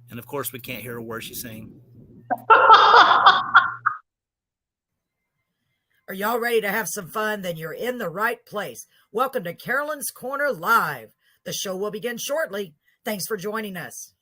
And of course, we can't hear a word she's saying. Are y'all ready to have some fun? Then you're in the right place. Welcome to Carolyn's Corner Live. The show will begin shortly. Thanks for joining us.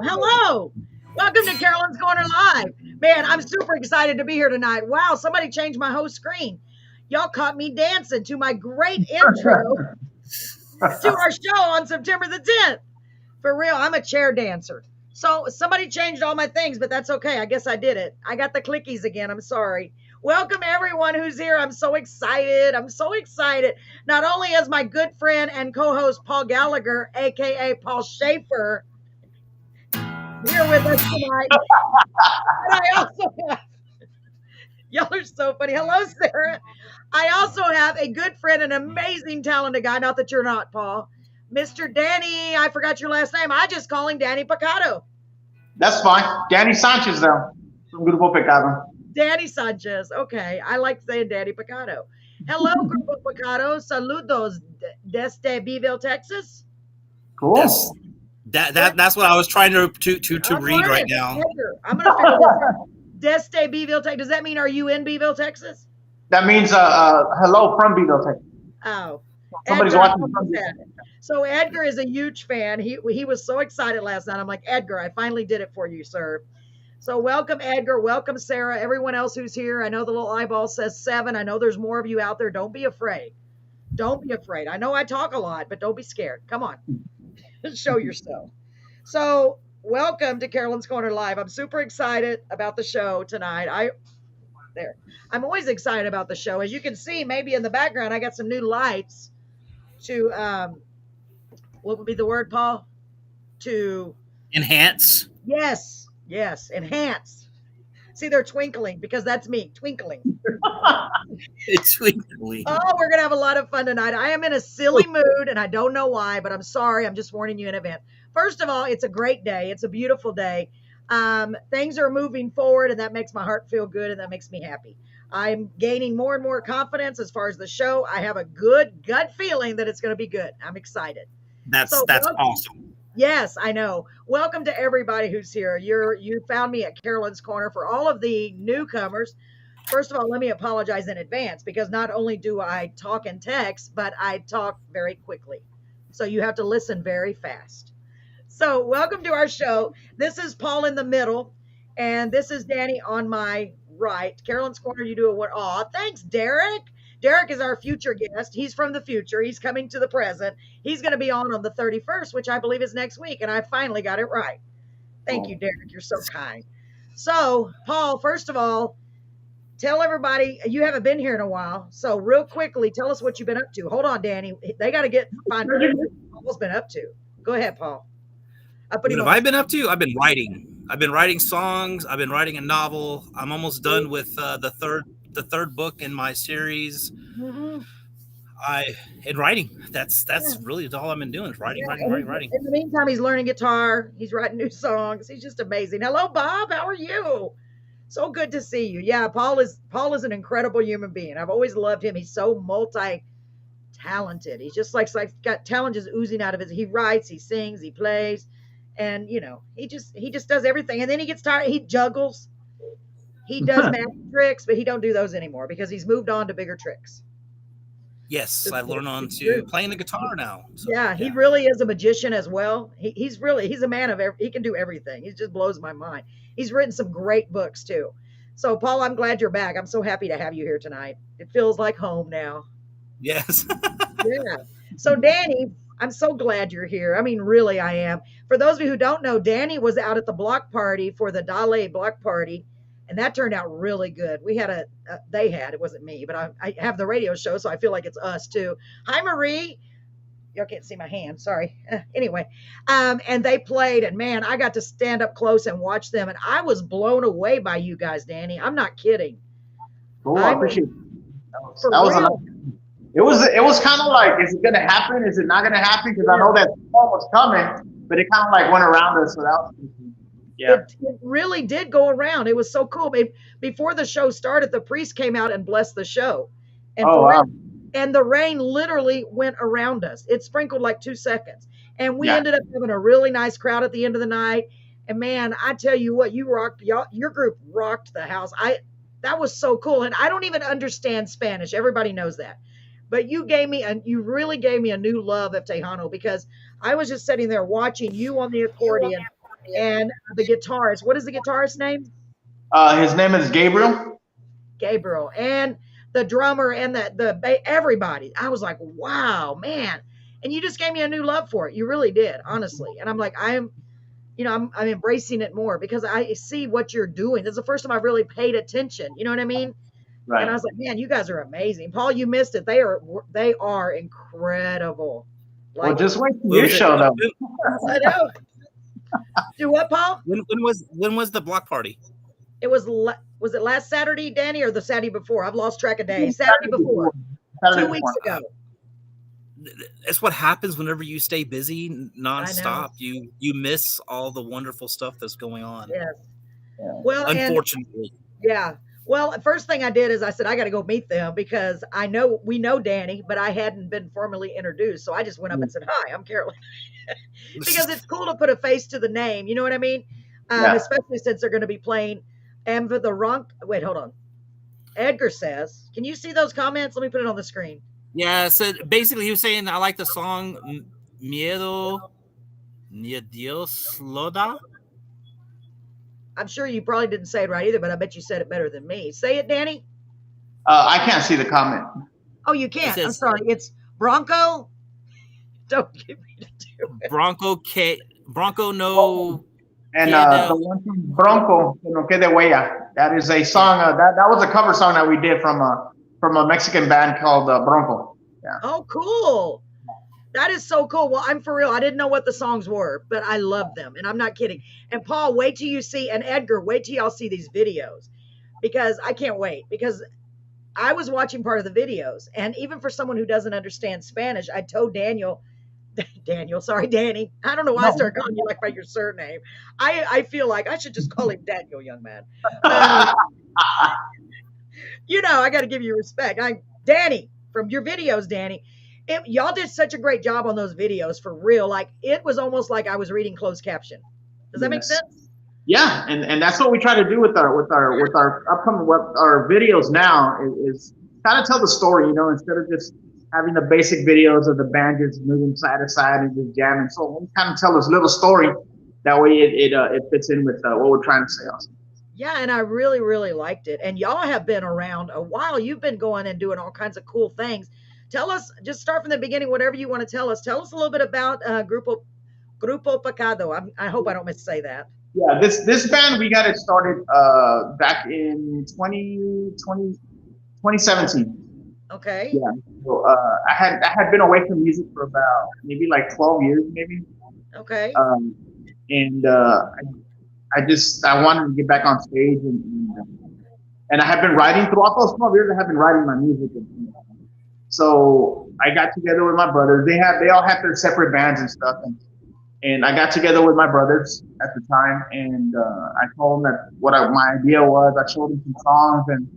Hello. Welcome to Carolyn's Corner Live. Man, I'm super excited to be here tonight. Wow, somebody changed my whole screen. Y'all caught me dancing to my great intro to our show on September the 10th. For real, I'm a chair dancer. So somebody changed all my things, but that's okay. I guess I did it. I got the clickies again. I'm sorry. Welcome everyone who's here. I'm so excited. I'm so excited. Not only as my good friend and co-host Paul Gallagher, aka Paul Schaefer, here with us tonight. And I also have, y'all are so funny. Hello, Sarah. I also have a good friend, an amazing, talented guy. Not that you're not, Paul. Mr. Danny, I forgot your last name. I just call him Danny Pecado. That's fine. Danny Sanchez, though, from Grupo Pecado. Danny Sanchez. Okay. I like saying Danny Pecado. Hello, Grupo Pecado. Saludos desde Beeville, Texas. Cool. That's what I was trying to read right now. I'm going to figure this out. Desde Beeville, Texas. Does that mean are you in Beeville, Texas? That means hello from Beeville, Texas. Oh. Somebody's Edgar, watching. So Edgar is a huge fan. He was so excited last night. I'm like, Edgar, I finally did it for you, sir. So welcome, Edgar. Welcome, Sarah. Everyone else who's here. I know the little eyeball says 7. I know there's more of you out there. Don't be afraid. Don't be afraid. I know I talk a lot, but don't be scared. Come on. Show yourself. So welcome to Carolyn's Corner Live. I'm super excited about the show tonight. I'm always excited about the show. As you can see, maybe in the background, I got some new lights to, what would be the word, Paul? To enhance. Yes, enhance. See, they're twinkling because that's me, twinkling. It's twinkling. Oh, we're going to have a lot of fun tonight. I am in a silly mood, and I don't know why, but I'm sorry. I'm just warning you in advance. First of all, it's a great day. It's a beautiful day. Things are moving forward, and that makes my heart feel good, and that makes me happy. I'm gaining more and more confidence as far as the show. I have a good gut feeling that it's going to be good. I'm excited. That's awesome. Yes, I know. Welcome to everybody who's here. You found me at Carolyn's Corner. For all of the newcomers, first of all, let me apologize in advance because not only do I talk and text, but I talk very quickly. So you have to listen very fast. So welcome to our show. This is Paul in the middle, and this is Danny on my right. Carolyn's Corner, you do a what? Aw, thanks, Derek. Derek is our future guest. He's from the future. He's coming to the present. He's going to be on the 31st, which I believe is next week, and I finally got it right. Thank you, Derek. You're so kind. So, Paul, first of all, tell everybody you haven't been here in a while. So real quickly, tell us what you've been up to. Hold on, Danny. They got to find what Paul's been up to. Go ahead, Paul. I put What him have on. I been up to? I've been writing. I've been writing songs. I've been writing a novel. I'm almost done with the third book in my series. Mhm. In writing. That's Yeah. really all I've been doing is writing, Yeah. writing, And writing, writing. in the meantime, he's learning guitar. He's writing new songs. He's just amazing. Hello, Bob. How are you? So good to see you. Yeah, Paul is an incredible human being. I've always loved him. He's so multi talented. He's just like got talent just oozing out of his. He writes, he sings, he plays, and he just does everything. And then he gets tired. He juggles. He does magic tricks, but he don't do those anymore because he's moved on to bigger tricks. Yes, I've learned on It's to true. playing the guitar now. So, Yeah, he really is a magician as well. He's a man of he can do everything. He just blows my mind. He's written some great books too. So Paul, I'm glad you're back. I'm so happy to have you here tonight. It feels like home now. yes. Yeah. So Danny, I'm so glad you're here. I mean, really, I am. For those of you who don't know, Danny was out at the block party for the Dale block party, and that turned out really good. We had they had, it wasn't me, but I have the radio show, so I feel like it's us too. Hi, Marie. Y'all can't see my hand. Sorry. Anyway, and they played, and man, I got to stand up close and watch them, and I was blown away by you guys, Danny. I'm not kidding. Cool, I appreciate it. For That was real. it was kind of like, is it gonna happen? Is it not gonna happen? Because I know that storm was coming, but it kind of like went around us. So that was, yeah. It really did go around. It was so cool. Before the show started, the priest came out and blessed the show, and Oh for wow. real, and the rain literally went around us. It sprinkled like 2 seconds, and we Yeah. ended up having a really nice crowd at the end of the night. And man, I tell you what, you rocked. Your group rocked the house. That was so cool. And I don't even understand Spanish. Everybody knows that. But you really gave me a new love of Tejano because I was just sitting there watching you on the accordion and the guitarist. What is the guitarist's name? His name is Gabriel. Gabriel. And the drummer and everybody. I was like, wow, man. And you just gave me a new love for it. You really did, honestly. And I'm like, I'm embracing it more because I see what you're doing. This is the first time I've really paid attention. You know what I mean? Right. And I was like, man, you guys are amazing. Paul, you missed it. They are incredible. Well, just wait till When your was it? show though. I know. Do what, Paul? When was the block party? It was it last Saturday, Danny, or the Saturday before? I've lost track of days. Saturday before. Saturday 2 weeks before. ago. That's what happens whenever you stay busy nonstop. I know. You miss all the wonderful stuff that's going on. Yes. Yeah. Well, Unfortunately. yeah. Well, first thing I did is I said I got to go meet them because we know Danny, but I hadn't been formally introduced. So I just went up and said, "Hi, I'm Carolyn," because it's cool to put a face to the name. You know what I mean? Yeah. Especially since they're going to be playing. And for the wrong. Wait, hold on. Edgar says, "Can you see those comments? Let me put it on the screen." Yeah, so basically he was saying I like the song Miedo Ni Dios lo da. I'm sure you probably didn't say it right either, but I bet you said it better than me. Say it, Danny. I can't see the comment. Oh, you can't. It I'm says- sorry. It's Bronco. Don't give me to do it. Bronco no. And Yeah, the one from Bronco, no quede huella. That is a song. That was a cover song that we did from a Mexican band called Bronco. Yeah. Oh, cool. That is so cool. Well, I'm for real. I didn't know what the songs were, but I love them. And I'm not kidding. And Paul, wait till you see, and Edgar, wait till y'all see these videos because I can't wait because I was watching part of the videos. And even for someone who doesn't understand Spanish, I told Danny. I don't know why I started calling you like by your surname. I feel like I should just call him Daniel, young man. I got to give you respect. Danny, from your videos, Danny, y'all did such a great job on those videos for real. Like it was almost like I was reading closed caption. Does that make sense? Yeah, and that's what we try to do with our upcoming our videos now is kind of tell the story, instead of just having the basic videos of the band just moving side to side and just jamming. So we kind of tell this little story. That way it fits in with what we're trying to say also. Yeah, and I really, really liked it. And y'all have been around a while. You've been going and doing all kinds of cool things. Tell us, just start from the beginning, whatever you want to tell us. Tell us a little bit about Grupo Pecado. I hope I don't missay that. Yeah, this band we got it started back in 2017. Okay. Yeah. So I had been away from music for about maybe like 12 years maybe. Okay. Um, and I wanted to get back on stage and I have been writing throughout those 12 years. I have been writing my music. So I got together with my brothers. They all had their separate bands and stuff. And I got together with my brothers at the time, and I told them that my idea was. I showed them some songs, and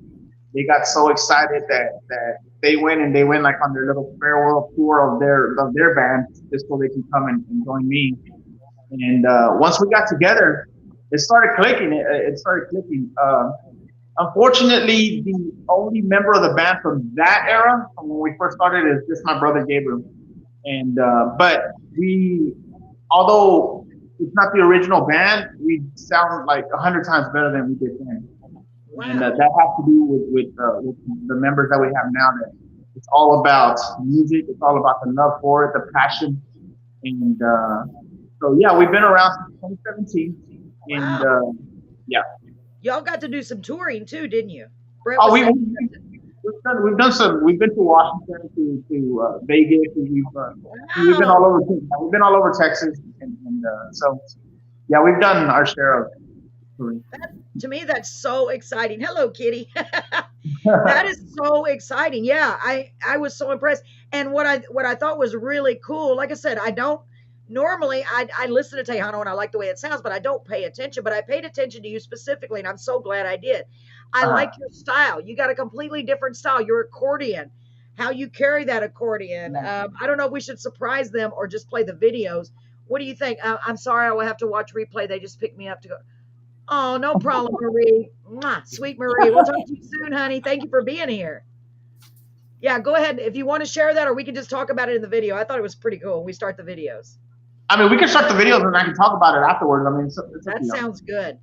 they got so excited that they went like on their little farewell tour of their band just so they can come and join me. And once we got together, it started clicking. It started clicking. Unfortunately, the only member of the band from that era, from when we first started, is just my brother Gabriel. And but we, although it's not the original band, we sound like 100 times better than we did then. Wow. And that has to do with the members that we have now. That it's all about music. It's all about the love for it, the passion, and so yeah, we've been around since 2017, and Wow. yeah. Y'all got to do some touring too, didn't you? Brett Oh, was we saying. we've done some. We've been to Washington, to Vegas, and we've been all Wow. over. We've been all over Texas, and so yeah, we've done our share of touring. That, to me, that's so exciting. Hello, Kitty. That is so exciting. Yeah, I was so impressed. And what I thought was really cool, like I said, I don't normally I listen to Tejano and I like the way it sounds, but I don't pay attention. But I paid attention to you specifically, and I'm so glad I did. I uh, like your style. You got a completely different style. Your accordion, how you carry that accordion. I don't know if we should surprise them or just play the videos. What do you think? I'm sorry, I will have to watch replay. They just picked me up to go. Oh, no problem, Marie. Mwah, sweet Marie. We'll talk to you soon, honey. Thank you for being here. Yeah, go ahead if you want to share that, or we can just talk about it in the video. I thought it was pretty cool when we start the videos. I mean, we can start the videos and I can talk about it afterwards. I mean, it's up to That you. sounds good.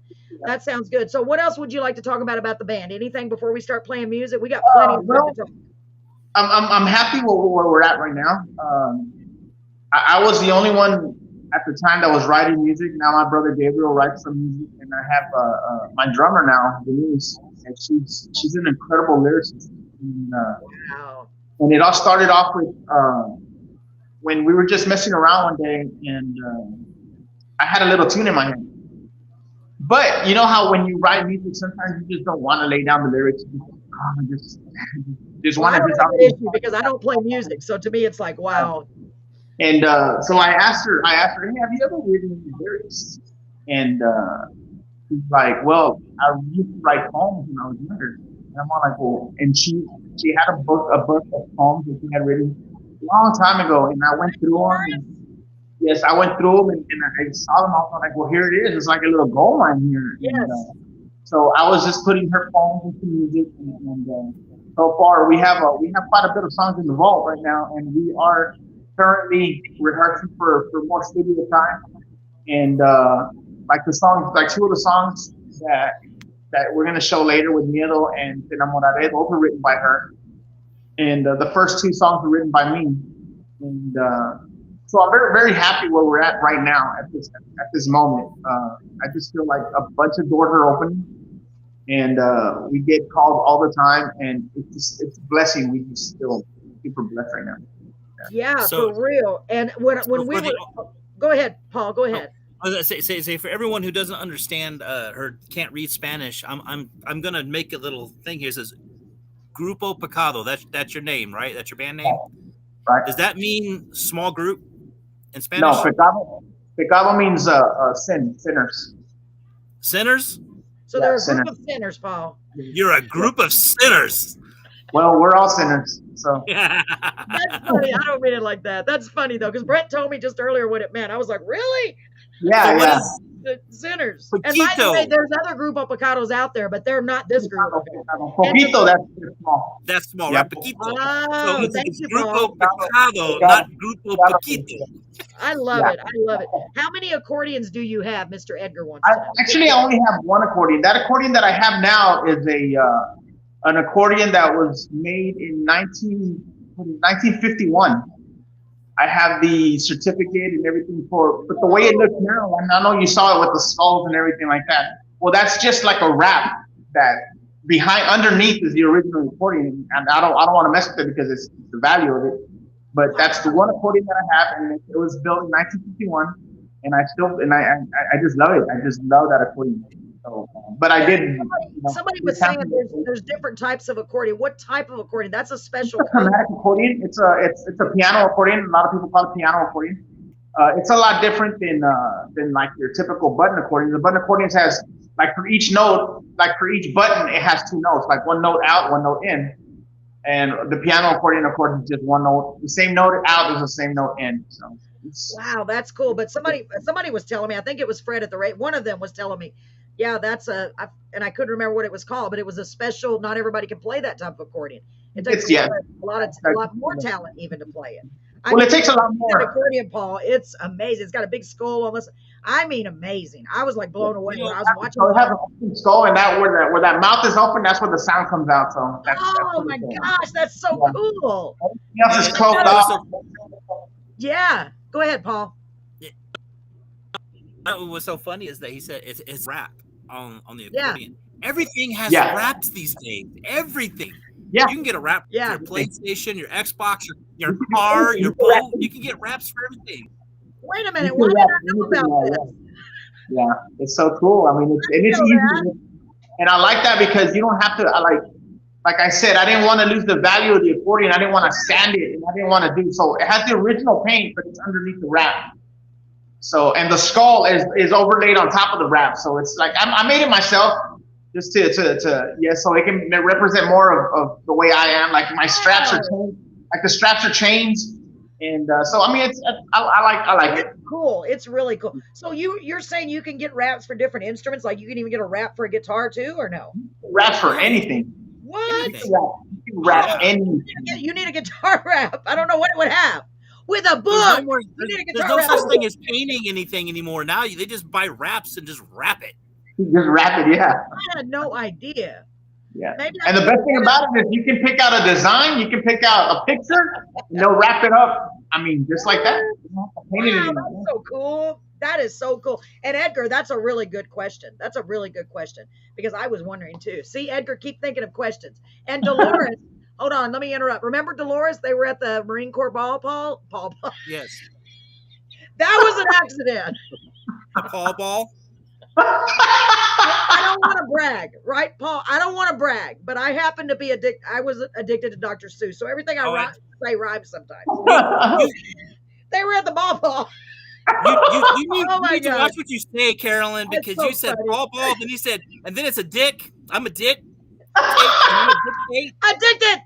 That sounds good. So, what else would you like to talk about the band? Anything before we start playing music? We got plenty of stuff Well, to talk. I'm happy where we're at right now. I was the only one at the time that was writing music. Now my brother Gabriel writes some music, and I have my drummer now, Denise, and she's an incredible lyricist. Wow. And it all started off with when we were just messing around one day, and I had a little tune in my head. But you know how when you write music, sometimes you just don't want to lay down the lyrics. You just Well, want I to don't just have out. an issue because I don't play music. So to me, it's like, wow. And so I asked her, hey, have you ever written any lyrics? And she's like, well, I used to write poems when I was younger. And I'm all like, well, and she had a book of poems that she had written a long time ago, and I went through them. And yes, I went through them, and I saw them. I was like, well, here it is. It's like a little gold mine here. Yes. And so I was just putting her poems into music, and so far we have quite a bit of songs in the vault right now, and we are currently rehearsing for more studio time. And like the songs, like two of the songs that we're gonna show later with Miedo and Te Enamoraré, those were written by her. And the first two songs were written by me. And so I'm very very happy where we're at right now at this moment. I just feel like a bunch of doors are opening, and we get called all the time, and it's a blessing. We just feel super blessed right now. Yeah, So, for real. And when we for were, the go ahead, Paul. Go ahead. I was gonna say for everyone who doesn't understand or can't read Spanish, I'm gonna make a little thing here. It says Grupo Pecado. That's your name, right? That's your band name. Right? Does that mean small group in Spanish? No, pecado means sinners. Sinners? So Yeah, they're a sinners. group of sinners, Paul. You're a group of sinners. Well, we're all sinners, so Yeah. That's funny. I don't mean it like that. That's funny though, because Brett told me just earlier what it meant. I was like, really? yeah, So what yeah. is The sinners. And by the Poquito? way, there's other Grupo Pecados out there, but they're not this group. Poquito, that's small. That's small, Yeah. right? Poquito. Oh, So thank it's you, Grupo Paul. Pecado, not Grupo Poquito. I love Yeah. it. I love it. How many accordions do you have, Mr. Edgar wants to know? Actually, I only have one accordion. That accordion that I have now is an accordion that was made in 1951. I have the certificate and everything for, but the way it looks now, and I know you saw it with the skulls and everything like that. Well, that's just like a wrap that underneath is the original accordion, and I don't want to mess with it because it's the value of it. But that's the one accordion that I have, and it was built in 1951, and I just love it. I just love that accordion. So, but I did. Somebody was saying there's different types of accordion. What type of accordion? That's a special. It's a chromatic accordion. It's a piano accordion. A lot of people call it piano accordion. It's a lot different than like your typical button accordion. The button accordions has like for each note, like for each button, it has two notes, like one note out, one note in. And the piano accordion, of course, is just one note. The same note out is the same note in. So. Wow, that's cool. But somebody was telling me, I think it was Fred at the rate. One of them was telling me, yeah, and I couldn't remember what it was called, but it was a special. Not everybody can play that type of accordion. It takes a lot more talent even to play it. It takes a lot more. Accordion, Paul, it's amazing. It's got a big skull on this. I mean, amazing. I was like blown away when I was watching. So it has an open skull, and that where that mouth is open, that's where the sound comes out. So. That's my gosh, that's so cool. Everything else is closed off. Yeah, go ahead, Paul. What was so funny is that he said it's wrap on the accordion. Yeah. Everything has wraps these days. Everything. Yeah. You can get a wrap for your PlayStation, your Xbox, your car, your boat. You can get wraps for everything. Wait a minute. Why did I know about this? Yeah, it's so cool. I mean, it's easy. And I like that because you don't have to, like I said, I didn't want to lose the value of the accordion. I didn't want to sand it, and I didn't want to do so. It has the original paint, but it's underneath the wrap. So, and the skull is overlaid on top of the wrap. So it's like I made it myself just so it can represent more of the way I am. Like my straps are chains, like the straps are chains, and so I mean I like it. Cool. It's really cool. So you're saying you can get wraps for different instruments? Like you can even get a wrap for a guitar too, or no? Wraps for anything. What? You can wrap anything. You need a guitar wrap. I don't know what it would have. With a book. There's no such thing as painting anything anymore. Now they just buy wraps and just wrap it. Just wrap it, yeah. I had no idea. Yeah. And the best thing about it is you can pick out a design, you can pick out a picture, and they'll wrap it up. I mean, just like that. Wow, that's so cool. That is so cool. And Edgar, that's a really good question. That's a really good question because I was wondering too. See, Edgar, keep thinking of questions. And Dolores, hold on, let me interrupt. Remember Dolores? They were at the Marine Corps ball, Paul? Yes. That was an accident. Paul ball? I don't want to brag, right, Paul? I don't want to brag, but I happen to be addicted. I was addicted to Dr. Seuss, so everything I say rhymes sometimes. They were at the ball. You need to watch what you say, Carolyn, because you said ball, then you said, and then it's a dick. I'm a dick. Addicted.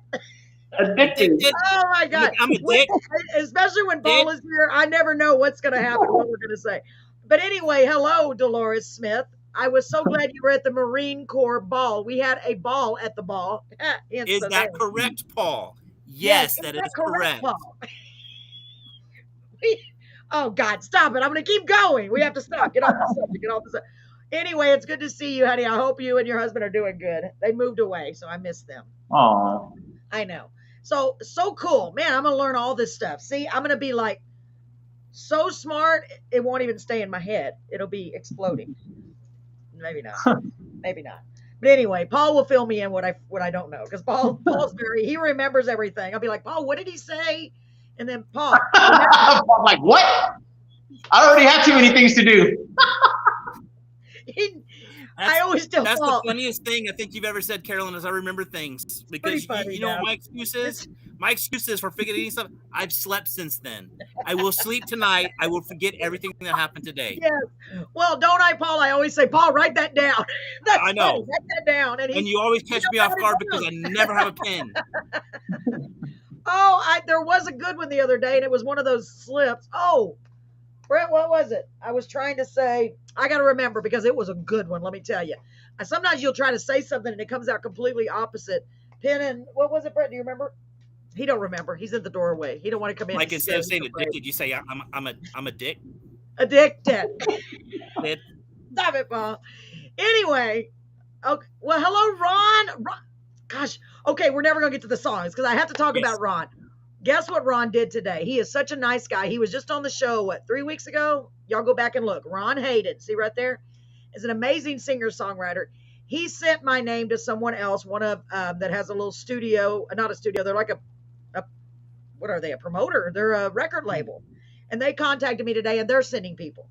Oh my God. I'm a dick. Especially when Paul is here, I never know what's going to happen, what we're going to say. But anyway, hello, Dolores Smith. I was so glad you were at the Marine Corps ball. We had a ball at the ball. Is that correct, Paul? Yes, that is correct. Paul? Oh, God, stop it. I'm going to keep going. We have to stop. Get off the subject. Anyway, it's good to see you, honey. I hope you and your husband are doing good. They moved away, so I miss them. Oh, I know. So cool. Man, I'm going to learn all this stuff. See, I'm going to be like so smart, it won't even stay in my head. It'll be exploding. Maybe not. Maybe not. But anyway, Paul will fill me in what I don't know because Paul's he remembers everything. I'll be like, Paul, what did he say? And then Paul, I'm like, what? I already have too many things to do. I always tell that's Paul. The funniest thing I think you've ever said, Carolyn, is I remember things because you know what my excuse is. My excuse is for forgetting stuff. I've slept since then. I will sleep tonight. I will forget everything that happened today. Yes. Well, don't I, Paul? I always say, Paul, write that down. I know. Funny. Write that down. And you always catch me off guard because I never have a pen. There was a good one the other day, and it was one of those slips. Oh, Brent, what was it? I was trying to say, I got to remember because it was a good one, let me tell you. Sometimes you'll try to say something, and it comes out completely opposite. Pen and, what was it, Brent? Do you remember? He don't remember. He's in the doorway. He don't want to come in. Like instead of saying addicted, you say I'm a dick. Addicted. Stop it, Paul. Anyway, okay. Well, hello, Ron. Gosh. Okay, we're never gonna get to the songs because I have to talk about Ron. Guess what Ron did today? He is such a nice guy. He was just on the show, what, 3 weeks ago? Y'all go back and look. Ron Hayden, see right there? Is an amazing singer-songwriter. He sent my name to someone else, one of that has a little studio, not a studio, they're like what are they, a promoter? They're a record label. And they contacted me today, and they're sending people.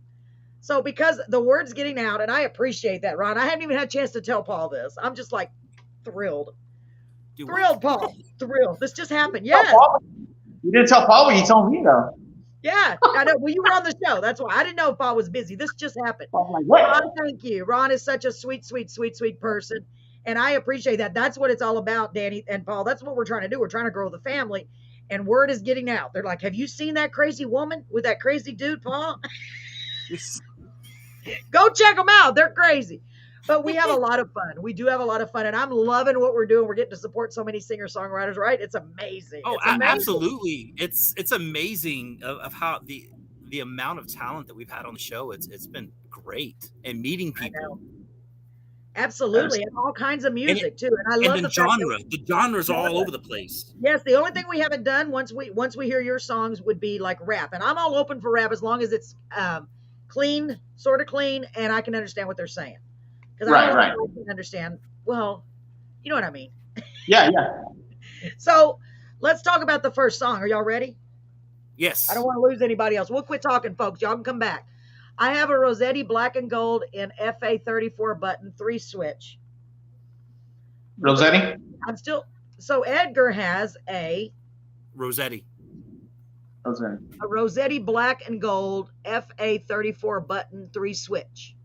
So because the word's getting out, and I appreciate that, Ron. I haven't even had a chance to tell Paul this. I'm just like thrilled. Thrilled, Paul. Thrilled. This just happened. Yes. You didn't tell Paul what you told me, though. Yeah, I know. Well, you were on the show. That's why. I didn't know if Paul was busy. This just happened. I'm like, what? Ron, thank you. Ron is such a sweet, sweet, sweet, sweet person. And I appreciate that. That's what it's all about, Danny and Paul. That's what we're trying to do. We're trying to grow the family. And word is getting out. They're like, have you seen that crazy woman with that crazy dude, Paul? Go check them out. They're crazy. But we have a lot of fun. We do have a lot of fun. And I'm loving what we're doing. We're getting to support so many singer-songwriters, right? It's amazing. Oh, it's amazing. Absolutely. It's amazing of how the amount of talent that we've had on the show. It's been great. And meeting people. Absolutely. And all kinds of music, too. And I love the genre. The genres are all over the place. Yes. The only thing we haven't done once we hear your songs would be like rap. And I'm all open for rap as long as it's clean, sort of clean, and I can understand what they're saying. Because I can understand. Well, you know what I mean. Yeah. So let's talk about the first song. Are y'all ready? Yes. I don't want to lose anybody else. We'll quit talking, folks. Y'all can come back. I have a Rossetti black and gold in FA 34 button 3 switch. Rossetti? So Edgar has a Rossetti black and gold FA 34 button 3 switch.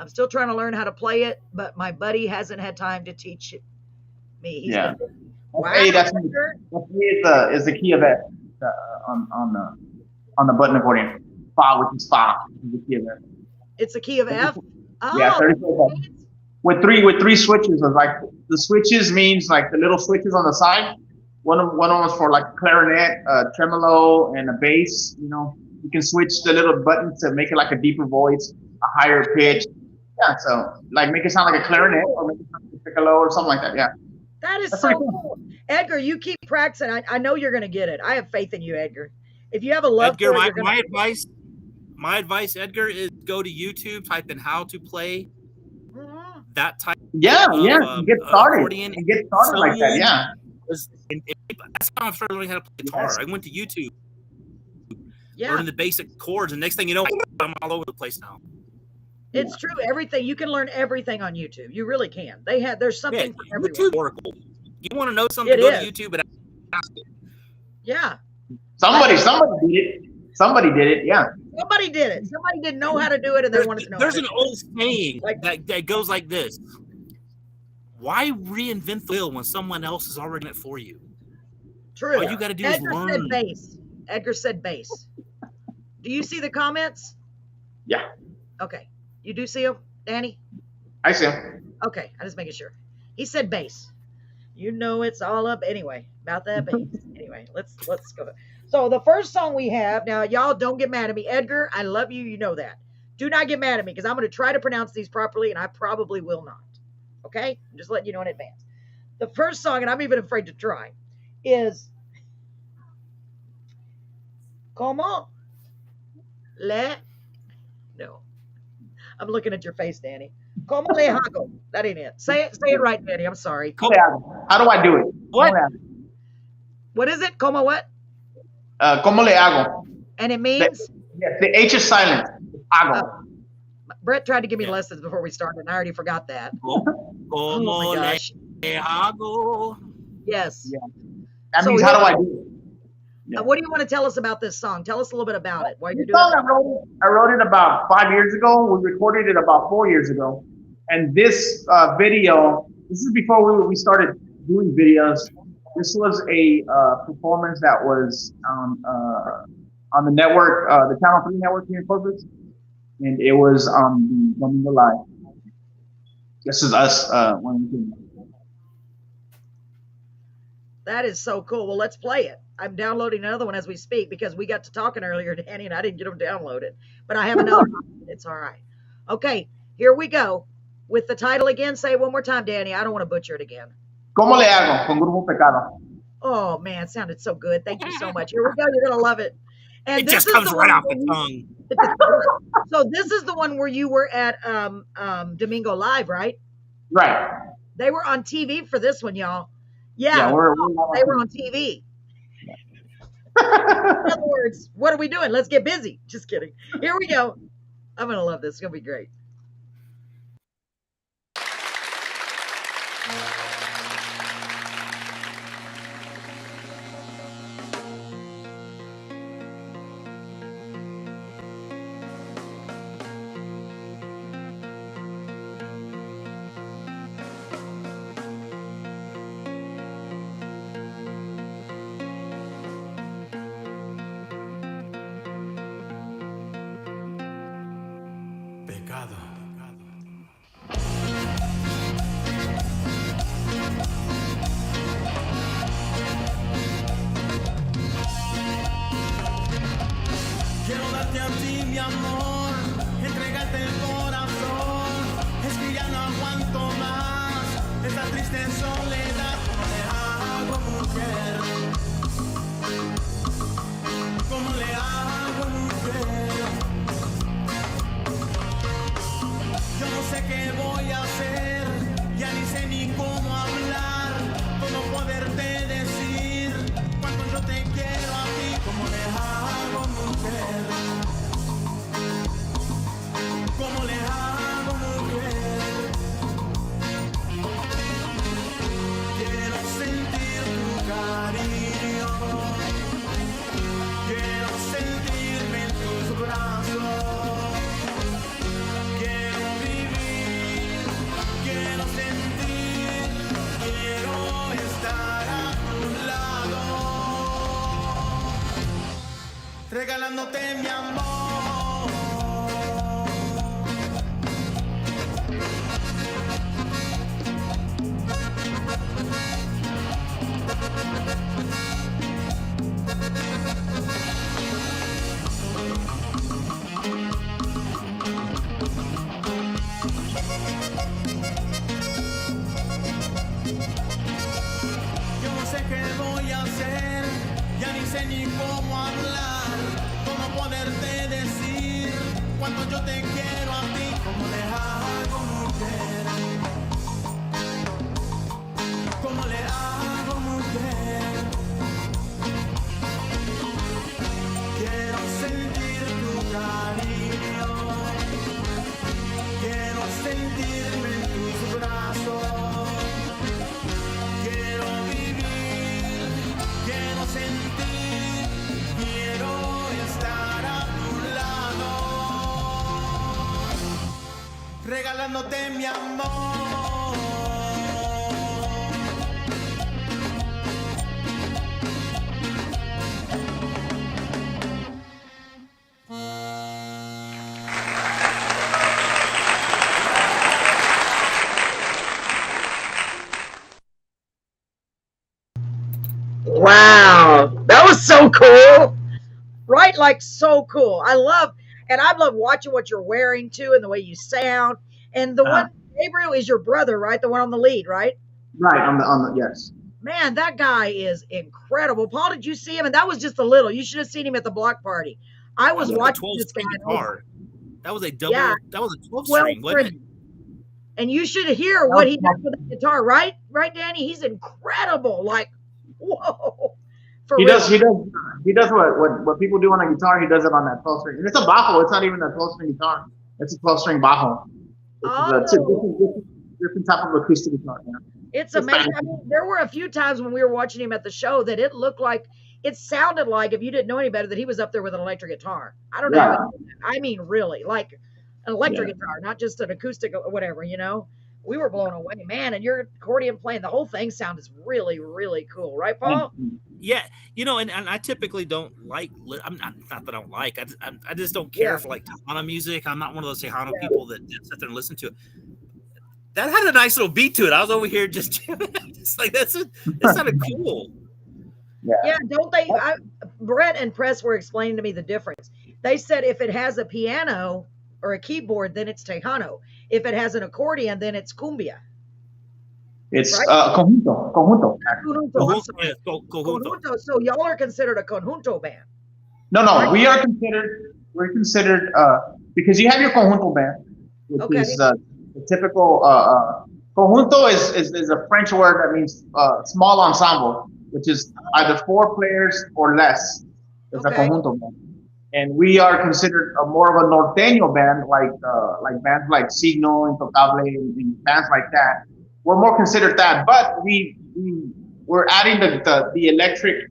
I'm still trying to learn how to play it, but my buddy hasn't had time to teach me. He's wow. That's is the key of F on the button accordion. Fa, which is fa, is the key of F. It's a key of F. Oh, yeah, 34 buttons. With three switches. Like the switches means like the little switches on the side. One of them is for like clarinet, tremolo, and a bass. You know, you can switch the little buttons to make it like a deeper voice, a higher pitch. Yeah, so like make it sound like a clarinet or make it sound like a piccolo or something like that. Yeah. That is so cool. Edgar, you keep practicing. I know you're going to get it. I have faith in you, Edgar. If you have a love Edgar, for it, my advice, Edgar, is go to YouTube, type in how to play that type. Yeah, get started. And get started like that. Yeah. That's how I started learning how to play guitar. I went to YouTube, learning the basic chords, and next thing you know, I'm all over the place now. It's true. Everything you can learn everything on YouTube. You really can. There's something for everyone. YouTube Oracle. You want to know something? Go to YouTube and ask it. Yeah. Somebody did it. Somebody did it. Yeah. Somebody did it. Somebody didn't know how to do it, and they wanted to know. There's an old saying that goes like this: why reinvent the wheel when someone else is already in it for you? True. All you got to do is learn. Said bass. Edgar said bass. Do you see the comments? Yeah. Okay. You do see them, Danny? I see them. Okay. I'm just making sure. He said bass. You know it's all up anyway about that bass. Anyway, let's go. So the first song we have now, y'all don't get mad at me. Edgar, I love you. You know that. Do not get mad at me because I'm going to try to pronounce these properly, and I probably will not. Okay? I'm just letting you know in advance. The first song, and I'm even afraid to try, is Como le... No. I'm looking at your face, Danny. Como le hago. That ain't it. Say it right, Danny. I'm sorry. How do I do it? What? What is it? Como what? Como le hago. And it means? The H is silent. Hago. Brett tried to give me lessons before we started, and I already forgot that. Oh my gosh. Le hago. Yes. Yeah. That means how do I do it? Yeah. What do you want to tell us about this song? Tell us a little bit about it. While you're doing I wrote it about 5 years ago. We recorded it about 4 years ago. And this video, this is before we started doing videos. This was a performance that was on the network, the Channel 3 network here in Corpus. And it was on the Domingo Live. This is us when we came. That is so cool. Well, let's play it. I'm downloading another one as we speak because we got to talking earlier, Danny, and I didn't get them downloaded. But I have another one. It's all right. Okay, here we go. With the title again, say it one more time, Danny. I don't want to butcher it again. ¿Cómo le hago con Grupo Pecado? Oh man, it sounded so good. Thank you so much. Here we go. You're gonna love it. And It this just is comes the right one off where the tongue. so this is the one where you were at Domingo Live, right? Right. They were on TV for this one, y'all. Yeah, Yeah, we're they were on TV. In other words, what are we doing? Let's get busy. Just kidding. Here we go. I'm gonna love this. It's gonna be great. Pecado. Quiero darte a ti mi amor, entregarte el corazón. Es que ya no aguanto más esta triste soledad. ¿Cómo le hago, mujer? ¿Cómo le hago, mujer? Yo no sé qué voy a hacer, ya ni sé ni cómo hablar, cómo poderte decir cuando yo te quiero a ti. ¿Cómo le hago, mujer? ¿Cómo le hago, mujer? Quiero sentir tu cariño, quiero sentirme en tus brazos, quiero vivir, quiero sentir, quiero estar a tu lado, regalándote mi amor. Yo no sé qué voy a hacer, ya ni sé ni cómo hablar, cómo poderte decir cuando yo te quiero a ti. ¿Cómo le hago, mujer? ¿Cómo le hago, mujer? Quiero sentir tu cariño, quiero sentirme en tus brazos, quiero vivir, quiero sentir, quiero estar a tu lado, regalándote mi amor. Wow, that was so cool. Right? Like so cool. I love watching what you're wearing too and the way you sound. And the one Gabriel is your brother, right? The one on the lead, right? Right, on the yes. Man, that guy is incredible. Paul, did you see him? And that was just a little. You should have seen him at the block party. I was watching this guy. That was a double. Yeah. That was a 12 Well, string, wasn't it? and you should hear what he does with the guitar, right? Right, Danny? He's incredible. Like, whoa. He does what people do on a guitar. He does it on that 12 string. And it's a bajo. It's not even a 12 string guitar. It's a 12 string bajo. It's a different type of acoustic guitar. Yeah. It's amazing. I mean, there were a few times when we were watching him at the show that it looked like, it sounded like, if you didn't know any better, that he was up there with an electric guitar. I don't know. Yeah. I mean, really, like an electric guitar, not just an acoustic or whatever, you know? We were blown away, man. And your accordion playing, the whole thing sounded really, really cool. Right, Paul? Yeah. You know, and I typically don't like, I'm not that I don't like, I just don't care for like Tejano music. I'm not one of those Tejano people that sit there and listen to it. That had a nice little beat to it. I was over here just like, that sounded cool. Yeah, don't they? Brett and Press were explaining to me the difference. They said if it has a piano or a keyboard, then it's Tejano. If it has an accordion, then it's cumbia. It's right? conjunto. Conjunto. I'm Conjunto, sorry. yeah, conjunto. Conjunto. So y'all are considered a conjunto band, No, right? no, we're considered because you have your conjunto band, which Okay. is the typical conjunto is a French word that means small ensemble, which is either 4 players or less. It's a Okay. conjunto band, and we are considered a more of a norteño band, like bands like Signo, Intocable, and bands like that. We're more considered that, but we're adding the electric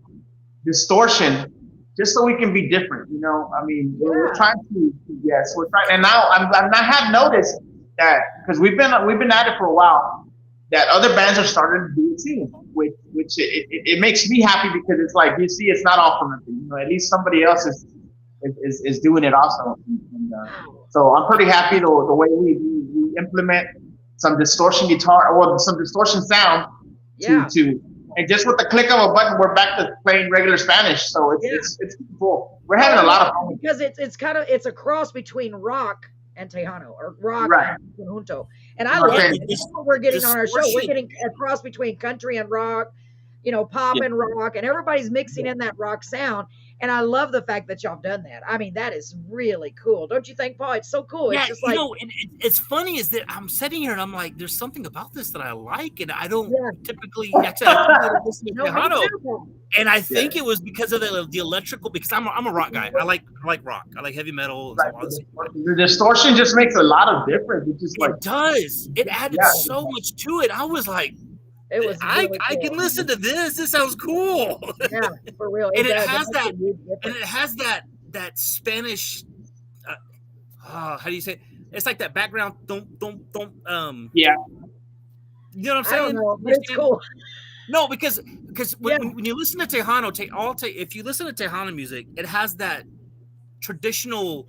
distortion just so we can be different. I mean, we're Yeah. trying to, yes, we're trying. And now I have noticed that because we've been at it for a while, that other bands are starting to do it too, which it makes me happy because it's like you see, it's not all for nothing. At least somebody else is doing it also. And, so I'm pretty happy the way we implement some distortion guitar or some distortion sound Yeah. to and just with the click of a button, we're back to playing regular Spanish. So it's cool. We're having a lot of fun. Because it's a cross between rock and Tejano, or rock Right. and conjunto. And I Right. love And it. That's what we're getting on our show. We're distortion. getting a cross between country and rock, pop Yeah. and rock, and everybody's mixing in that rock sound. And I love the fact that y'all have done that. I mean, that is really cool. Don't you think, Paul? It's so cool. Yeah, It's just like, and it's funny is that I'm sitting here and I'm like, there's something about this that I like, and I don't Yeah. typically actually I don't listen to no, me Tejano. too, Paul. And I think it was because of the electrical, because I'm a rock guy. I like rock. I like heavy metal and Right. so on. The distortion just makes a lot of difference. It's just like It does. It added Yeah. so much to it. I was like, It was I really can cool. listen to this. This sounds cool. Yeah, for real. And it does. has makes a that- huge difference. And it has that Spanish. How do you say it? It's like that background. Don't. Yeah. You know what I'm I saying? don't know, but it's cool. No, because Yeah. when you listen to Tejano, if you listen to Tejano music, it has that traditional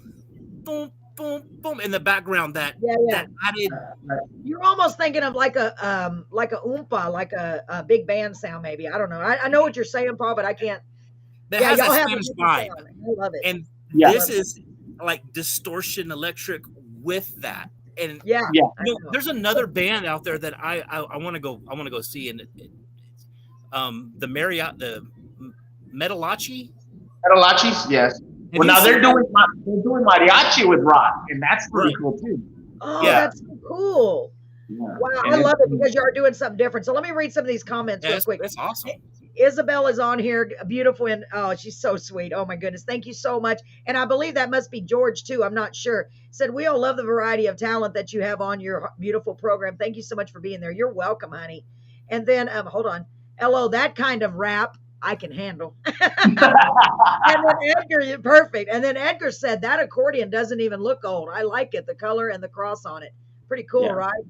boom, boom, boom in the background that added. You're almost thinking of like a oompa, like a big band sound, maybe. I don't know. I know what you're saying, Paul, but I can't. That has y'all that have a Spanish different vibe, sound. I love it. and Yeah. this is like distortion electric with that. And Yeah. Yeah. I know. there's another band out there that I want to go see, and the Metalachi. Metalachis, yes. Well, now they're doing mariachi with rock, and that's pretty cool too. Oh, Yeah. that's so cool. Yeah. Wow, And I love it it's- because you are doing something different. So let me read some of these comments real quick. That's awesome. Isabel is on here, beautiful, and oh, she's so sweet. Oh my goodness, thank you so much. And I believe that must be George too. I'm not sure. Said we all love the variety of talent that you have on your beautiful program. Thank you so much for being there. You're welcome, honey. And then hold on, LO, that kind of rap I can handle. And then Edgar, perfect. And then Edgar said that accordion doesn't even look old. I like it, the color and the cross on it. Pretty cool, Yeah. right?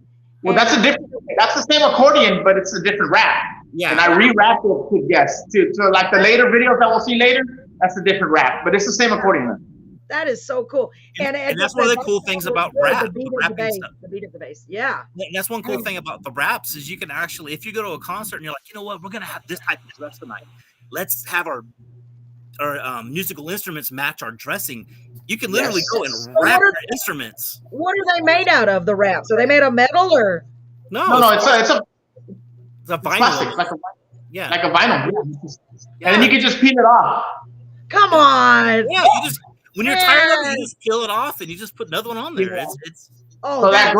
Well, that's the same accordion, but it's a different rap. Yeah. And I re-rapped it to like the later videos that we'll see later. That's a different rap, but it's the same accordion. That is so cool. And Edgar that's one of said the cool things about rap, The beat of the rapping bass. stuff. The beat of the bass. Yeah. And that's one cool thing about the raps is you can actually, if you go to a concert and you're like, you know what, we're gonna have this type of dress tonight. Let's have our musical instruments match our dressing. You can literally go and rap your instruments. What are they made out of, the raps? Are they made of metal or? No, it's a vinyl. plastic, like Yeah. a vinyl. And then you can just peel it off. Come on. Yeah, you just when you're tired of it, Yes. you just peel it off and you just put another one on there. Yeah. It's Oh, So that's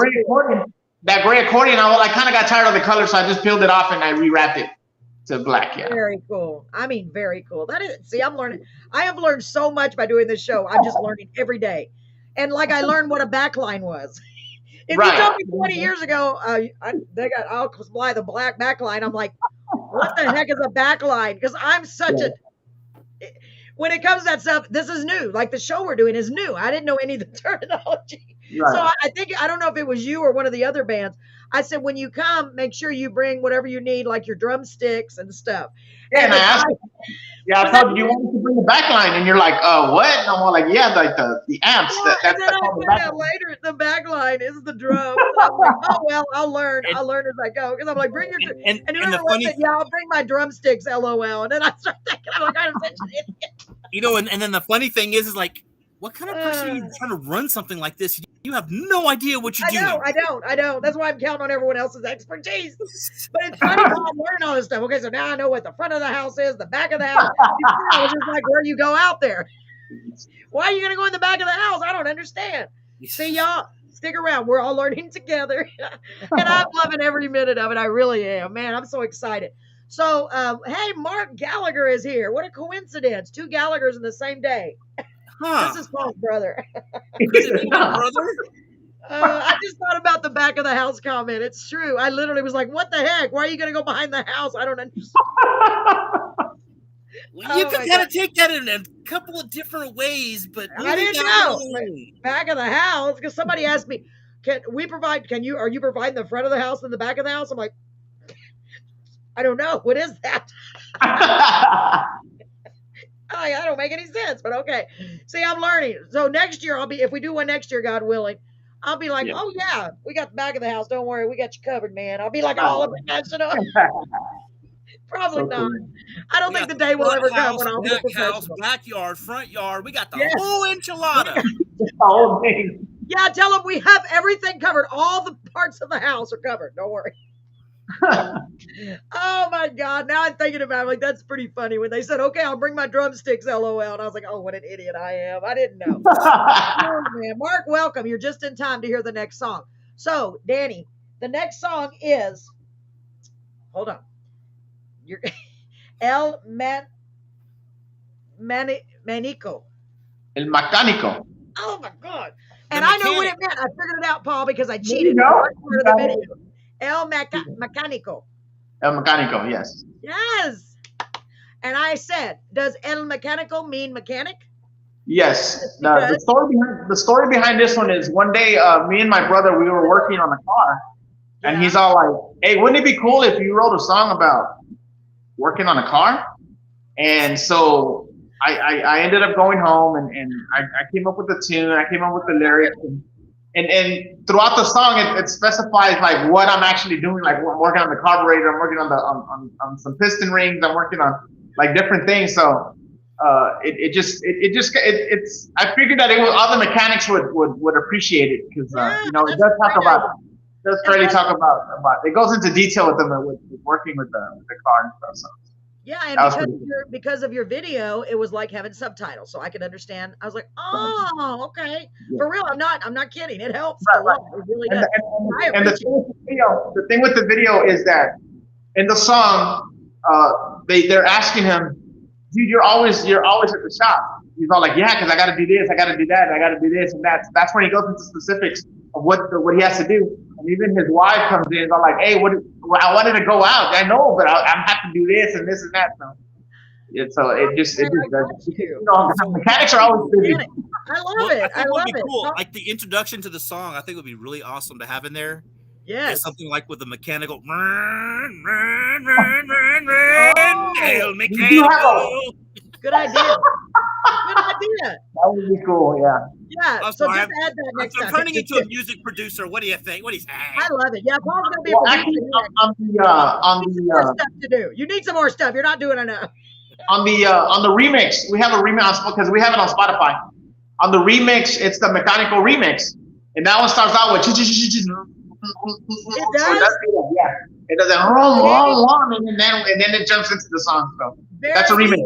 that gray accordion, I kind of got tired of the color, so I just peeled it off and I rewrapped it to black. Yeah. very cool. I mean, very cool. That is, see, I'm learning. I have learned so much by doing this show. I'm just learning every day. And like I learned what a backline was. If Right. you told me 20 years ago, I'll supply the black backline. I'm like, what the heck is a backline? Because I'm such when it comes to that stuff, this is new. Like the show we're doing is new. I didn't know any of the terminology. Right. So I think, I don't know if it was you or one of the other bands. I said, when you come, make sure you bring whatever you need, like your drumsticks and stuff. Yeah, and I the asked guy- I told you wanted to bring the back line, and you're like, what? And I'm all like, yeah, like the amps. Yeah, That's and then I called the found back out line. later the back line is the drum. And I'm like, oh well, I'll learn as I go. Because I'm like, bring your and whoever the was funny it, yeah, I'll bring my drumsticks, LOL. And then I start thinking, I'm like, I'm such an idiot. and then the funny thing is like, what kind of person are you trying to run something like this? You have no idea what you're doing. I don't. That's why I'm counting on everyone else's expertise. But it's funny how I'm learning all this stuff. Okay, so now I know what the front of the house is, the back of the house. I was just like, where you go out there? Why are you going to go in the back of the house? I don't understand. See, y'all, stick around. We're all learning together. And I'm loving every minute of it. I really am. Man, I'm so excited. So, hey, Mark Gallagher is here. What a coincidence. 2 Gallaghers in the same day. Huh. This is Paul's brother. Could it be my brother? I just thought about the back of the house comment. It's true. I literally was like, what the heck? Why are you going to go behind the house? I don't understand. Well, you could kind of take that in a couple of different ways, but I didn't know. Back of the house, because somebody asked me, are you providing the front of the house and the back of the house? I'm like, I don't know. What is that? I don't make any sense, but okay. See, I'm learning. So next year if we do one next year, God willing, I'll be like, oh yeah, we got the back of the house. Don't worry, we got you covered, man. I'll be like all of professional. Probably not. Cool. I don't think the day will ever come when I'll be a professional. Backyard, front yard. We got the whole enchilada. The whole thing. Yeah, tell them we have everything covered. All the parts of the house are covered. Don't worry. Oh my God. Now I'm thinking about it. Like, that's pretty funny. When they said, okay, I'll bring my drumsticks, LOL. And I was like, oh, what an idiot I am. I didn't know. Oh, man. Mark, welcome. You're just in time to hear the next song. So, Danny, the next song is, hold on. You're El Manico. El Mecánico. Oh my God. And I know what it meant. I figured it out, Paul, because I cheated. Part of the video. El Mecánico. El Mecánico, yes. Yes. And I said, does El Mecánico mean mechanic? Yes. The story behind this one is one day, me and my brother, we were working on a car. And he's all like, hey, wouldn't it be cool if you wrote a song about working on a car? And so I ended up going home and I came up with the tune, I came up with the lyrics, and throughout the song it specifies like what I'm actually doing. Like, I'm working on the carburetor, I'm working on some piston rings, I'm working on like different things. So it's I figured that other mechanics would appreciate it, because it does talk about it goes into detail with them with working with the car and stuff. So. Yeah, and because of your video, it was like having subtitles, so I could understand. I was like, oh, okay, for real. I'm not kidding. It helps a lot. It really does. And the thing with the video is that in the song, they're asking him, dude, you're always at the shop. He's all like, yeah, because I got to do this, I got to do that, I got to do this, and that's when he goes into specifics of what he has to do. And even his wife comes in and I'm like, hey, I wanted to go out. I know, but I have to do this and this and that. So it just does. Mechanics are always busy. I love it. I love it. Cool. Like the introduction to the song, I think would be really awesome to have in there. Yes. Something like with the mechanical. Good idea. Good idea. That would be cool, yeah. Yeah. So just add that next time. I'm turning into a music producer. What do you think? What do you say? I love it. Yeah, Paul's gonna be a producer. On the stuff to do. You need some more stuff. You're not doing enough. On the remix, we have a remix because we have it on Spotify. On the remix, it's the mechanical remix, and that one starts out with. It does. Yeah, it does and then it jumps into the song. So that's a remix.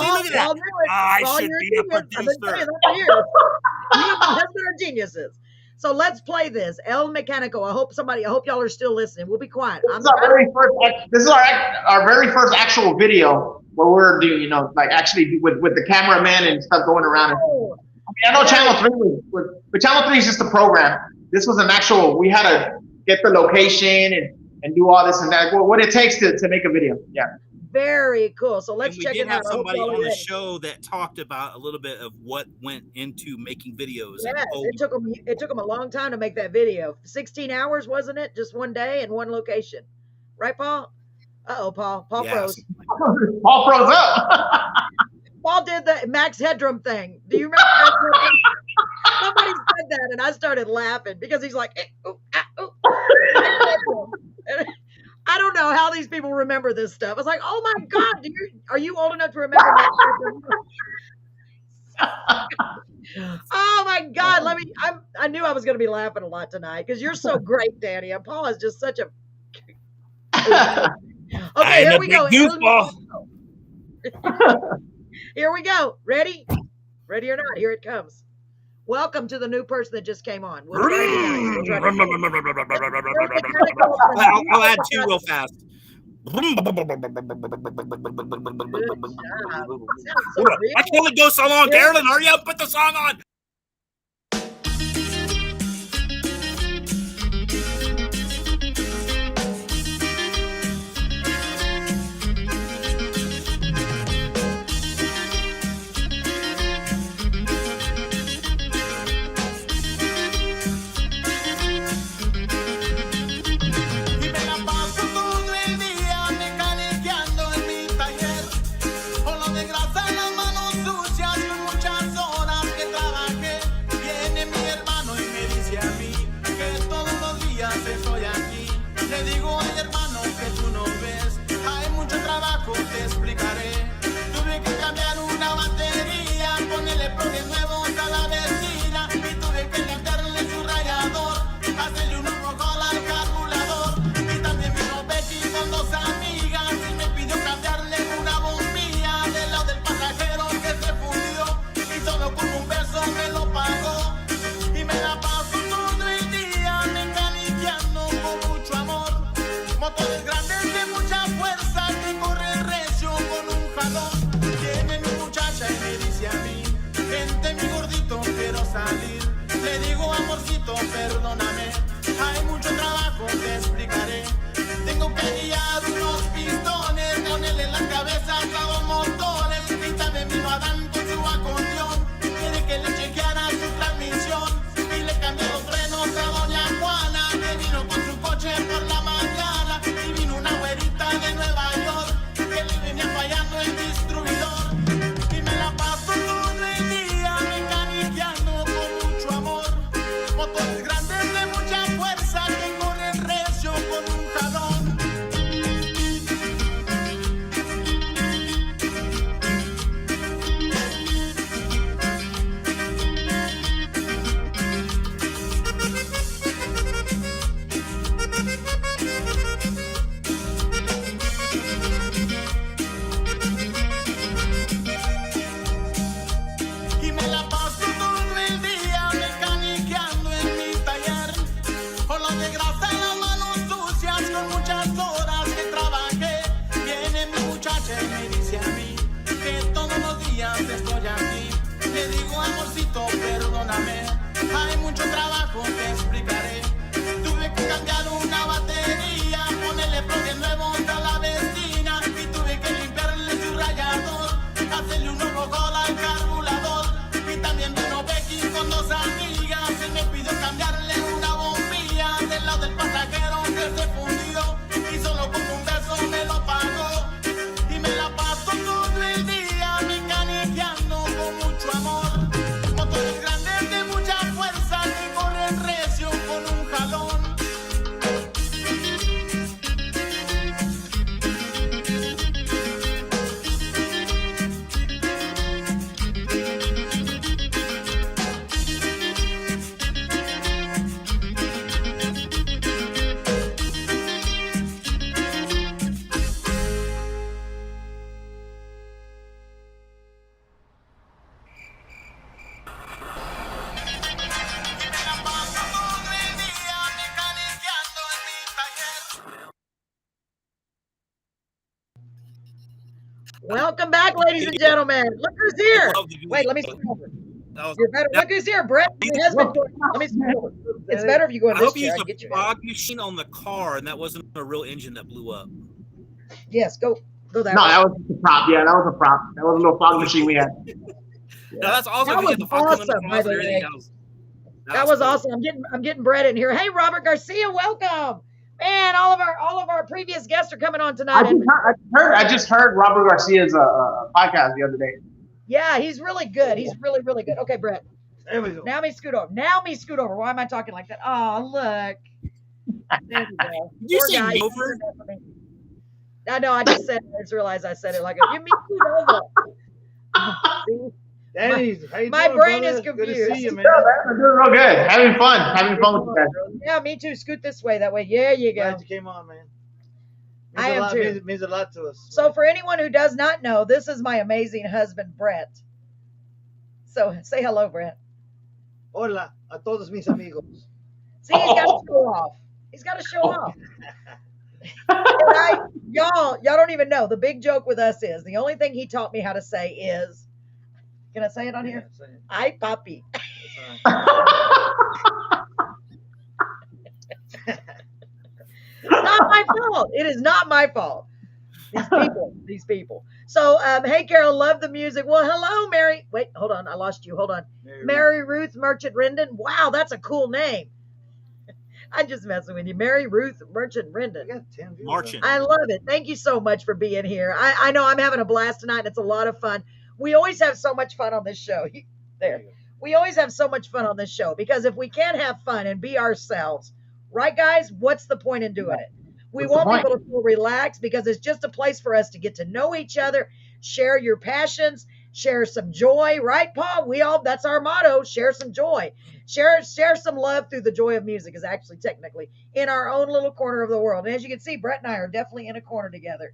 See, look at that. I should be a producer. You and my husband are geniuses. So let's play this. El Mecánico. I hope y'all are still listening. We'll be quiet. This is our very first actual video where we're doing, like actually with the cameraman and stuff going around. I know Channel 3 but Channel 3 is just a program. This was an actual, we had to get the location and do all this and that. What it takes to make a video. Yeah. Very cool. So let's check it out. We did have somebody on the show that talked about a little bit of what went into making videos. Yes, it took them a long time to make that video. 16 hours, wasn't it? Just one day and one location. Right, Paul? Uh-oh, Paul. Paul froze. Paul froze up. Paul did the Max Headroom thing. Do you remember that? Somebody said that, and I started laughing because he's like, I don't know how these people remember this stuff. I was like, oh my God, are you old enough to remember that? Oh my God. I knew I was going to be laughing a lot tonight because you're so great, Danny. And Paul is just such a. Okay, here we go. Goofball. Here we go. Ready? Ready or not? Here it comes. Welcome to the new person that just came on. We'll try to be nice. We'll try to I'll add 2 real fast. I can only go so long, Carolyn. Hurry up, put the song on. Y me la paso todo el día mecaniqueando en mi taller, con lo de grasa en las manos sucias, con muchas horas que trabajé. Viene mi hermano y me dice a mí que todos los días estoy aquí. Le digo, ay hermano, que tú no ves, hay mucho trabajo, te explicaré. Tuve que cambiar una batería, ponerle bloques nuevos a la vecina, y tuve que limpiarle su radiador, hacerle un overhaul al carburador. Y también vino Becky con 2 amigas y me pidió cambiarle una bombilla del lado del pasajero que se fundió, y solo con un beso me lo pagó. Y me la paso todo el día mecaniqueando con mucho amor, motores grandes de mucha fuerza que corren recio con un jalón. Viene mi muchacha y me dice a mí, vente mi gordito, quiero salir. Le digo, amorcito, perdóname, hay mucho trabajo, te explicaré. Tengo que guiar unos pistones, ponerle en la cabeza a los motores. Y también vino Adán con su acordeón, quiere que le chequeara su transmisión. Y le cambié los frenos a doña Juana, que vino con su coche por la mañana. Y vino una güerita de Nueva York, que le venía fallando el distribuidor. Y me la paso todo el día mecaniqueando con mucho amor, motores grandes de mucha fuerza que corren recio con un jalón. Y me la paso todo el día mecaniqueando en mi taller, con lo de grasa en las manos sucias, con muchas horas que trabajé. Viene mi muchacha y me dice a mí que todos los días estoy aquí. Le digo, amorcito, perdóname, hay mucho trabajo, te explicaré. Tuve que cambiar una batería, ponerle bloques nuevos a la vecina, y tuve que limpiarle su radiador, hacerle un overhaul al carburador. Y también vino Becky con 2 amigas y me pidió cambiarle una bombilla del lado del pasajero que se fundió, y solo con un beso me lo pagó. Y me la paso todo el día mecaniqueando con mucho amor, motores grandes de mucha fuerza que corren recio con un jalón. Y me la paso todo el día mecaniqueando en mi taller. Welcome back, ladies and gentlemen. Look who's here. Wait, let me scoot over. You're better. Look who's here, Brett. Your husband. Let me scoot over. It's better if you go in I this hope you chair. I used can get a you out. fog machine on the car, and that wasn't a real engine that blew up. Yes, go that No, way. that was just a prop. Yeah, that was a prop. That was a little fog machine we had. No, that's awesome. That You had was the fog coming awesome, across by and the everything way. else. That was cool. awesome. I'm getting Brett in here. Hey, Robert Garcia, welcome. Man, all of our previous guests are coming on tonight. I just heard Robert Garcia's podcast the other day. Yeah, he's really good. He's really, really good. Okay, Brett. There we go. Now me scoot over. Why am I talking like that? Oh, look. There we go. Did you Poor say guy. over? I know. I just said. I just realized I said it like a. You mean scoot over? See? Danny, how you my doing, brain brother? is Good to confused. see you, man. Yeah, man, we're doing real good. Having fun with you guys. Yeah, me too. Scoot this way. That way. Yeah, you go. Glad you came on, man. I am too. Means a lot to us. So, for anyone who does not know, this is my amazing husband, Brett. So, say hello, Brett. Hola a todos mis amigos. See, he's got to show off. He's got to show off. Y'all don't even know. The big joke with us is the only thing he taught me how to say is, can I say it on here? Yeah, say it. Ay, papi. It's all right. It's not my fault. It is not my fault. These people. So, hey, Carol, love the music. Well, hello, Mary. Wait, hold on. I lost you. Hold on. Mary Ruth Merchant Rendon. Wow, that's a cool name. I'm just messing with you. Mary Ruth Merchant Rendon. We got 10 views. Marchant. I love it. Thank you so much for being here. I know I'm having a blast tonight, and it's a lot of fun. We always have so much fun on this show. There. We always have so much fun on this show because if we can't have fun and be ourselves, right, guys, what's the point in doing it? We What's the want point? people to feel relaxed because it's just a place for us to get to know each other, share your passions, share some joy, right, Paul? That's our motto, share some joy. Share some love through the joy of music is actually technically in our own little corner of the world. And as you can see, Brett and I are definitely in a corner together.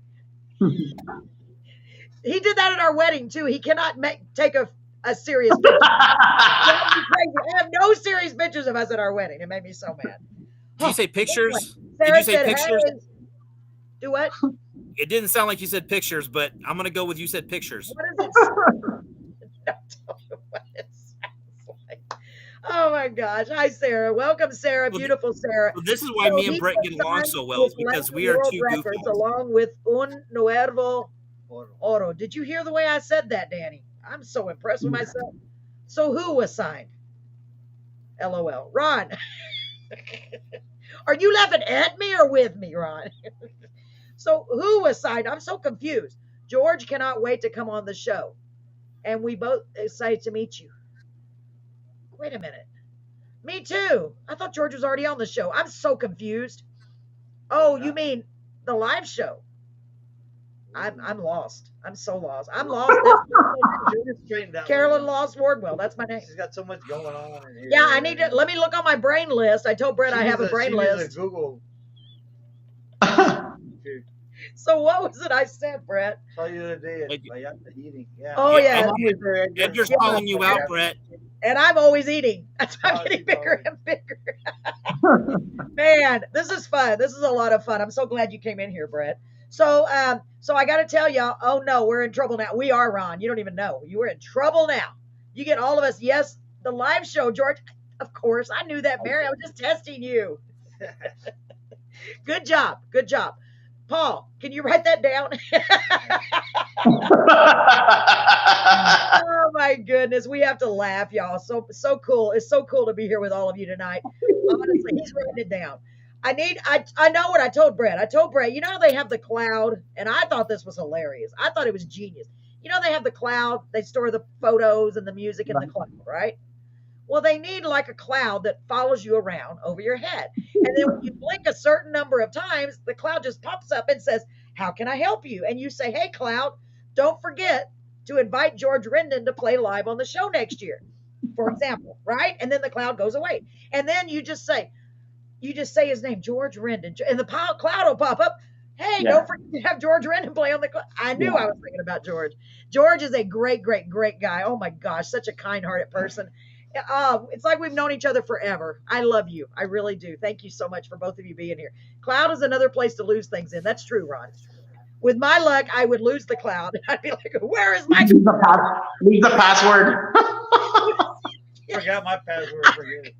He did that at our wedding too. He cannot take a serious picture. That'd be crazy. I have no serious pictures of us at our wedding. It made me so mad. Did you say pictures? Sarah Did you say said, pictures? "Hey." Do what? It didn't sound like you said pictures, but I'm gonna go with you said pictures. What does it say? Don't tell me what it sounds like. Oh my gosh. Hi, Sarah. Welcome, Sarah. Well, Beautiful Sarah. Well, this is why So me and he Brett was get along signed so well, is with because we Latin are World two Records goofballs. along with Un Nuevo Oro. Oro. Did you hear the way I said that, Danny? I'm so impressed with myself. So who was signed? LOL. Ron. Are you laughing at me or with me, Ron? So who was signed? I'm so confused. George cannot wait to come on the show. And we both excited to meet you. Wait a minute. Me too. I thought George was already on the show. I'm so confused. Oh, you mean the live show? I'm lost. I'm so lost. I'm lost. Just straightened out. Carolyn Lost Wardwell. That's my name. She's got so much going on. In here. Yeah, I need to. Let me look on my brain list. I told Brett I have a brain she needs list. a Google. So what was it I said, Brett? Saw you the other day at Like- Vallarta eating. Yeah. Oh, yeah. I'm always there, Edgar. Edgar's Yeah. calling you out, Brett. And I'm always eating. That's why I'm Oh, getting she's bigger always- and bigger. Man, this is fun. This is a lot of fun. I'm so glad you came in here, Brett. So I got to tell y'all, oh no, we're in trouble now. We are, Ron. You don't even know. You were in trouble now. You get all of us. Yes, the live show, George. Of course, I knew that, Mary. I was just testing you. Good job. Good job. Paul, can you write that down? Oh my goodness, we have to laugh, y'all. So cool. It's so cool to be here with all of you tonight. Honestly, he's writing it down. I know what I told Brett. I told Brett, you know, they have the cloud, and I thought this was hilarious. I thought it was genius. You know, they have the cloud, they store the photos and the music in the cloud, right? Well, they need like a cloud that follows you around over your head. And then when you blink a certain number of times, the cloud just pops up and says, how can I help you? And you say, hey, cloud, don't forget to invite George Rendon to play live on the show next year, for example, right? And then the cloud goes away. And then you just say his name, George Rendon, and the cloud will pop up. Hey, don't forget to have George Rendon play on the cloud. I knew I was thinking about George. George is a great, great, great guy. Oh my gosh, such a kind-hearted person. It's like we've known each other forever. I love you. I really do. Thank you so much for both of you being here. Cloud is another place to lose things in. That's true, Ron. With my luck, I would lose the cloud. I'd be like, where is my Leave the password. Forgot my password. Forget it.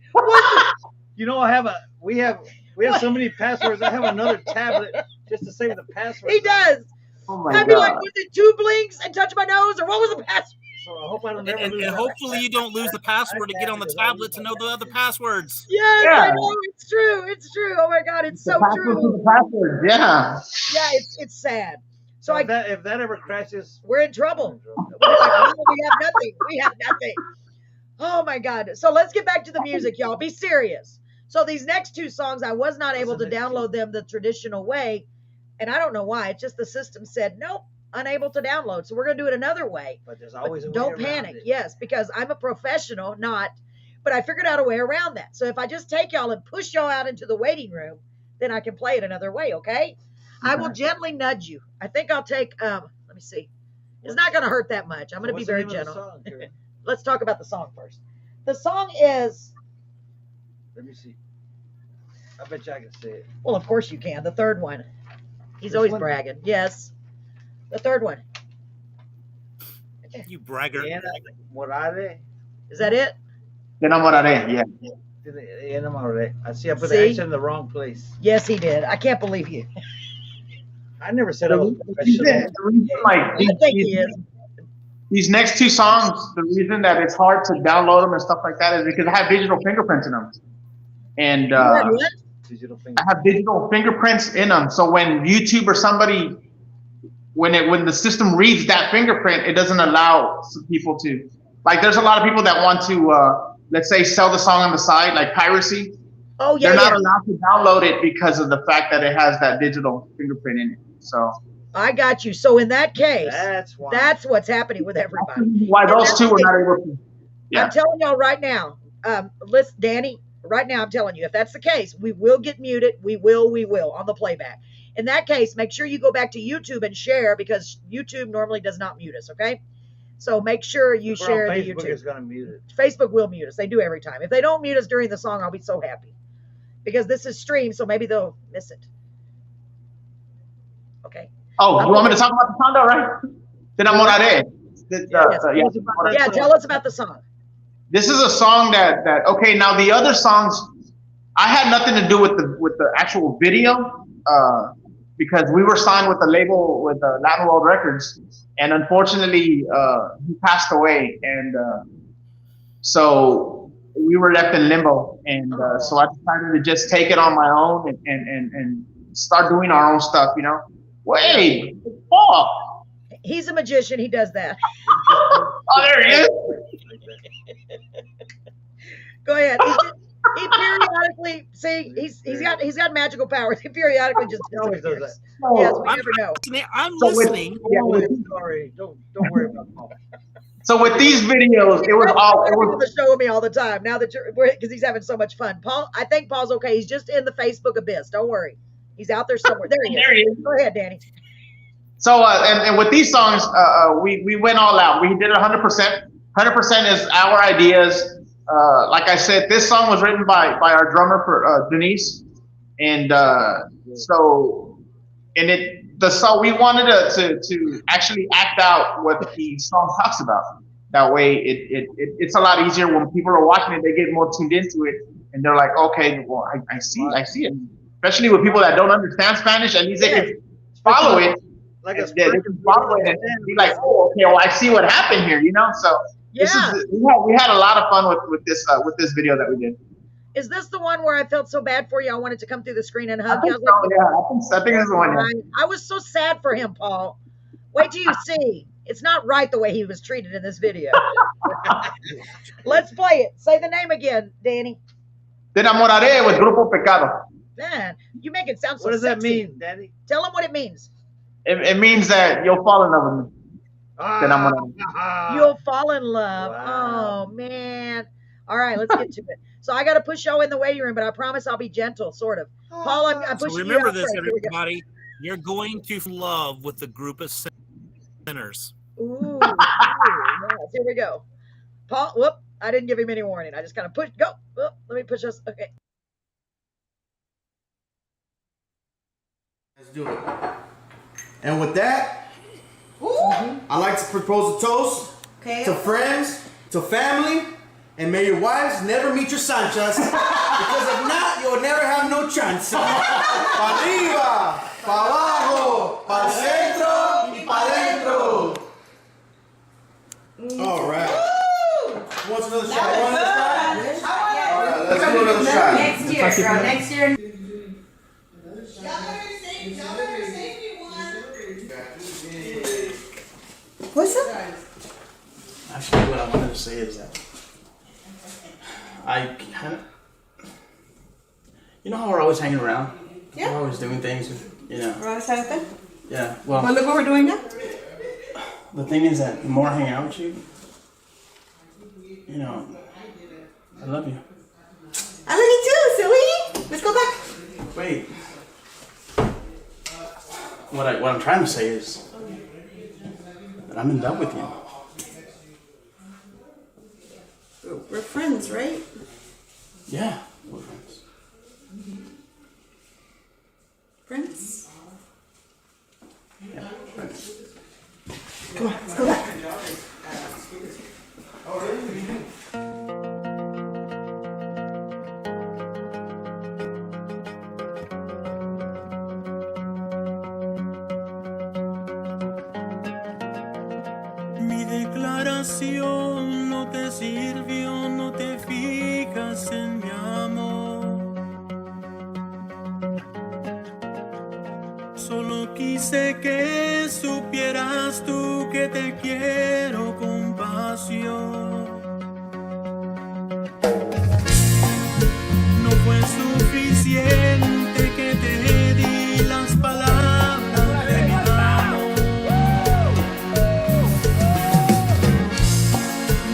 You know, we have so many passwords. I have another tablet just to save the password. He does. Oh my I'd be like, god. was it 2 blinks and touch my nose, or what was the password? So I hope I don't never And lose that. hopefully you don't lose the password to get on the tablet to know the other passwords. Yes, Yeah. I know. It's true. It's true. Oh my God, it's so Password to true. the password. Yeah. Yeah, it's sad. So if that ever crashes, we're in trouble. We're like, oh, we have nothing. We have nothing. Oh my God. So let's get back to the music, y'all. Be serious. So these next 2 songs, I was not able to download them the traditional way. And I don't know why. It's just the system said, nope, unable to download. So we're going to do it another way. But there's always a way Don't around panic. it. Yes, because I'm a professional, but I figured out a way around that. So if I just take y'all and push y'all out into the waiting room, then I can play it another way, okay? I will gently nudge you. I think I'll take, let me see. It's not going to hurt that much. I'm going to be very gentle. Song, Let's talk about the song first. The song is, let me see. I bet you I can say it. well, of course you can. The third one. He's This always one? bragging. Yes. The third one. You bragger. Morare. Is that it? Te enamoraré. Yeah. I see I put See? the accent in the wrong place. Yes, he did. I can't believe you. I never said I was The professional. reason, like, I think he is. these next two songs, the reason that it's hard to download them and stuff like that is because I have digital fingerprints in them. And You had what? Digital I finger. have digital fingerprints in them. So when YouTube or somebody, when the system reads that fingerprint, it doesn't allow some people to, like, there's a lot of people that want to, let's say, sell the song on the side, like piracy. Oh, yeah, They're not yeah. allowed to download it because of the fact that it has that digital fingerprint in it. So I got you. So in that case, That's why. that's what's happening with everybody. why those two were not able to. Yeah. I'm telling y'all right now, listen, Danny, right now I'm telling you, if that's the case, we will get muted. We will on the playback. In that case, make sure you go back to YouTube and share because YouTube normally does not mute us, okay? So make sure you We're share on the Facebook YouTube. is gonna mute it. Facebook will mute us. They do every time. If they don't mute us during the song, I'll be so happy. Because this is streamed, so maybe they'll miss it. Okay. Oh, you want me to talk about the song though, right? Te enamoraré. Yeah, tell us about the song. This is a song that okay. Now the other songs, I had nothing to do with the actual video because we were signed with the label with Latin World Records, and unfortunately he passed away, and so we were left in limbo, and so I decided to just take it on my own and start doing our own stuff. You know, wait, Paul. He's a magician. He does that. Oh, there he is. Go ahead. He periodically he's got magical powers. He periodically just He always does that. Yes, we never know. I'm So with- listening. Sorry, don't worry about it. So with these videos, it was all. It People was, that show me all the time now that because he's having so much fun. Paul, I think Paul's okay. He's just in the Facebook abyss. Don't worry. He's out there somewhere. There he is. There he is. Go ahead, Danny. So and with these songs, we went all out. We did it 100%. 100% is our ideas. Like I said, this song was written by our drummer for Denise, and so we wanted to actually act out what the song talks about. That way, it's a lot easier when people are watching it. They get more tuned into it, and they're like, okay, well, I see it. Especially with people that don't understand Spanish, at least they can follow it. Like Yeah, they can follow it and be like, oh, okay, well, I see what happened here, you know. So Yeah. we had a lot of fun with this video that we did. Is this the one where I felt so bad for you? I wanted to come through the screen and I hug you. think so, yeah. I think this is the one. Yeah. I was so sad for him, Paul. Wait till you see. It's not right the way he was treated in this video. Let's play it. Say the name again, Danny. Te enamoraré with Grupo Pecado. Man, you make it sound so What does that sexy. mean, Daddy? Tell him what it means. It means that you'll fall in love with me. Te enamoraré. You'll fall in love. Wow. Oh, man. All right, let's get to it. So I got to push y'all in the waiting room, but I promise I'll be gentle, sort of. Paul, I'm So pushing you remember out this, first. Here we go. everybody. You're going to love with the group of sinners. Ooh, yes, here we go. Paul, whoop, I didn't give him any warning. I just kind of push, go. Whoop, let me push us. Okay. Let's do it. And with that, I like to propose a toast to friends, to family, and may your wives never meet your Sanchas, because if not, you'll never have no chance. Pa arriba, pa abajo, pa centro, y pa dentro. All right. Who wants another shot? Want another shot? All right, let's do another shot. Next year, bro. Next year. What's up? Actually, what I wanted to say is that I kind of, you know how we're always hanging around? Yeah. We're always doing things, you know. We're on the side of it. Yeah, Well, well, look what we're doing now. the thing is that the more I hang out with you, you know, I love you. I love you too, silly. Let's go back. Wait. What I'm trying to say is that I'm in love with you. We're friends, right? Yeah, we're friends. Friends? Yeah, friends. Come on, let's go back. Mi declaración no te sirvió, no te fijas en mi amor. Solo quise que supieras tú que te quiero con pasión. No fue suficiente que te di las palabras de mi amor.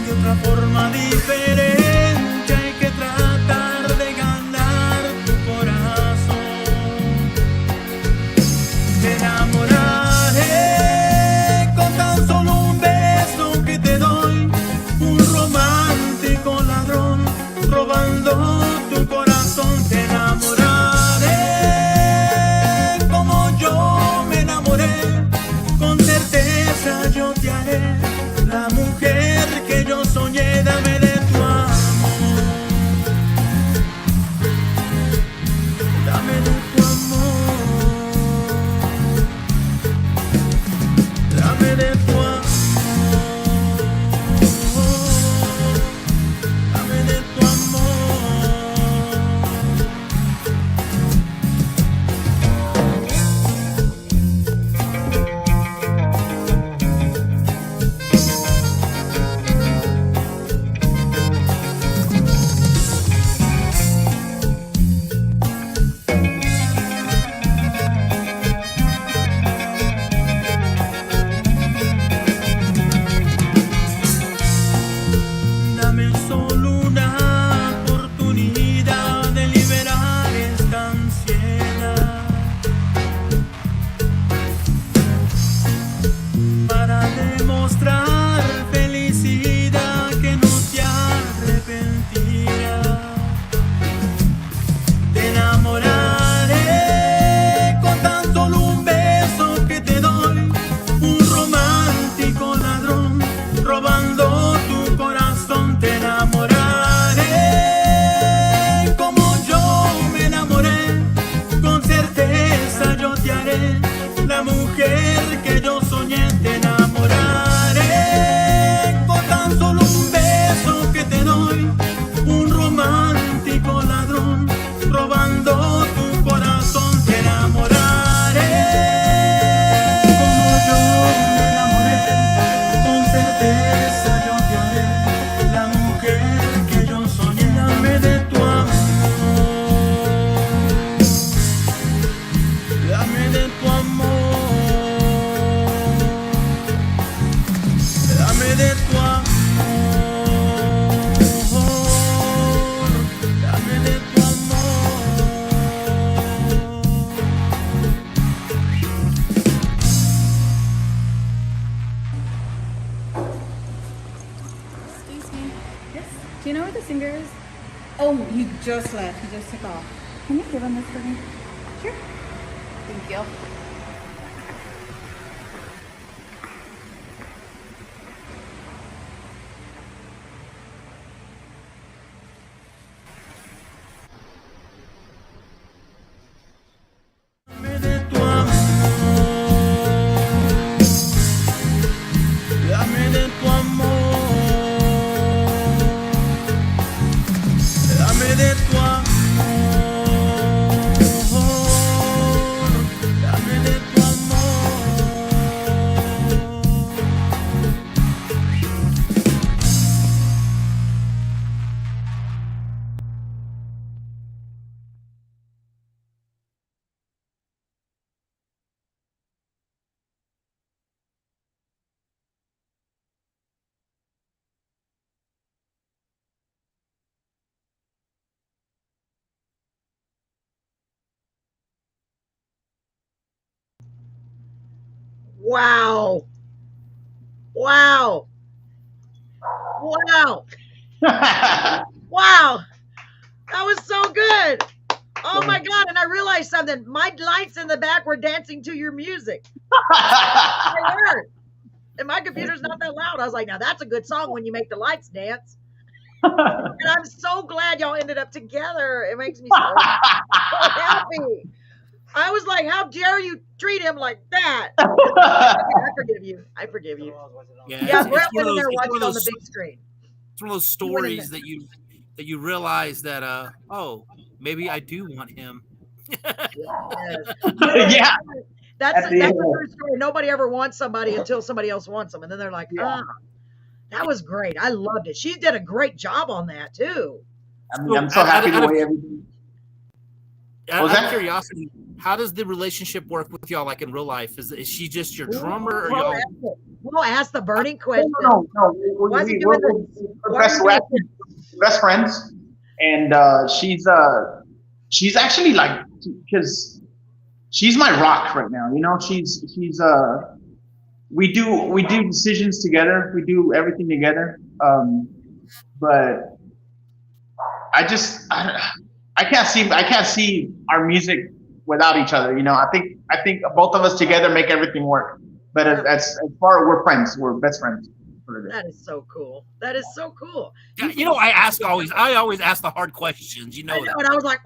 De otra forma diferente hay que tratar de ganar tu corazón. Te enamoraré con tan solo un beso que te doy, un romántico ladrón robando tu corazón. Te enamoraré como yo me enamoré, con certeza yo te haré la mujer que yo soñé. Dame de tu amor, dame de tu amor, dame de tu amor, dame de tu amor. Dame solo una oportunidad de liberar esta ansiedad, para demostrar felicidad que no te arrepentirás. Te enamoraré con tan solo un beso que te doy, un romántico ladrón robando tu corazón. Te enamoraré como yo me enamoré, con certeza yo te haré la mujer que yo soñé. Te enamoraré con tan solo un beso que te doy, un romántico ladrón robando tu corazón. Te enamoraré como yo me enamoré, con certeza yo te haré la mujer que yo soñé. Dame de tu amor, dame de tu amor, dame de tu amor, dame de tu amor. Excuse me. Yes. Do you know where the singer is? Oh, he just left. He just took off. Can you give him this for me? Sure. Thank you. Dame de tu amor, dame de tu amor, dame de tu amor, dame de tu amor. Wow. Wow. Wow. Wow. That was so good. Oh my God. And I realized something. My lights in the back were dancing to your music. They were. And my computer's not that loud. I was like, now that's a good song when you make the lights dance. And I'm so glad y'all ended up together. It makes me so happy. I was like, how dare you treat him like that? I forgive you. I forgive you. Yeah, Brett went in there watching it on the big screen. It's one of those stories that you realize that oh, maybe I do want him. Yeah. That's a true story. Nobody ever wants somebody until somebody else wants them. And then they're like, that was great. I loved it. She did a great job on that too. I'm so happy the way everything. Out of curiosity, how does the relationship work with y'all like in real life? Is she just your drummer or y'all? We'll ask the burning question. No. We're best friends. And she's actually like, because she's my rock right now. You know, she's we do decisions together. We do everything together. But I can't see our music without each other. You know, I think both of us together make everything work. But as far as we're friends, we're best friends. That is so cool. That is so cool. Yeah, you know, I always ask the hard questions. You know, I know, and I was like,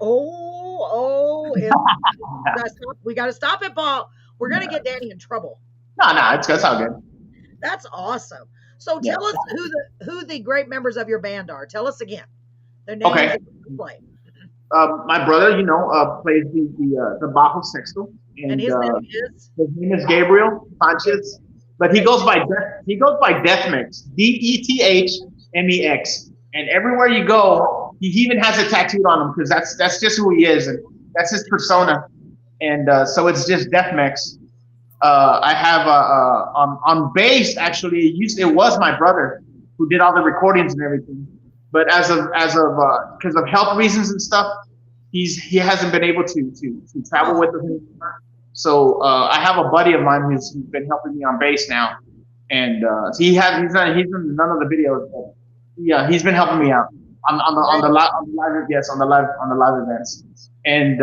we got to stop it, Paul. We're gonna get Danny in trouble. No, that's all good. That's awesome. So tell us who the great members of your band are. Tell us again. Their names. Okay. Play. My brother, plays the bajo sexto, and his name is Gabriel Sanchez, but he goes by Deathmix, Dethmex, and everywhere you go, he even has it tattooed on him because that's just who he is, and that's his persona, and so it's just Deathmex. I have on bass actually. It was my brother who did all the recordings and everything. But as of because of health reasons and stuff, he hasn't been able to travel with us anymore. So I have a buddy of mine who's been helping me on bass now, and he's in none of the videos. But yeah, he's been helping me out on the live events. And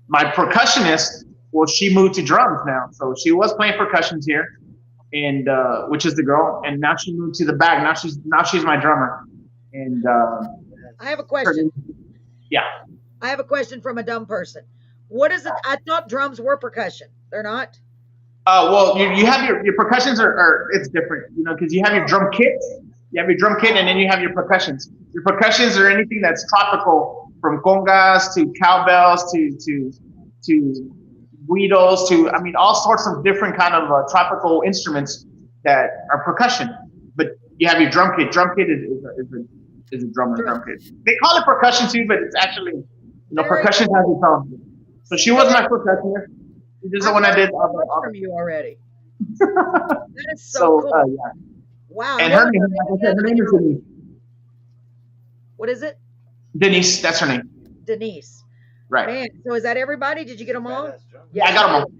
my percussionist, well, she moved to drums now, so she was playing percussions here. And which is the girl, and now she moved to the back. Now she's my drummer. And I have a question. Yeah. I have a question from a dumb person. What is it? I thought drums were percussion. They're not. Well, you have your percussions are it's different, because you have your drum kit. You have your drum kit, and then you have your percussions. Your percussions are anything that's tropical, from congas to cowbells to guidos to all sorts of different kind of tropical instruments that are percussion. But you have your drum kit. Drum kit is a drummer drum kit. They call it percussion too, but it's actually percussion has its own. So she was my percussionist. This is when I did from you already. That is so cool. Yeah. Wow. And her name is Denise. What is it? Denise. That's her name. Denise. Right. Man, so is that everybody? Did you get them all? Yeah, I got them all.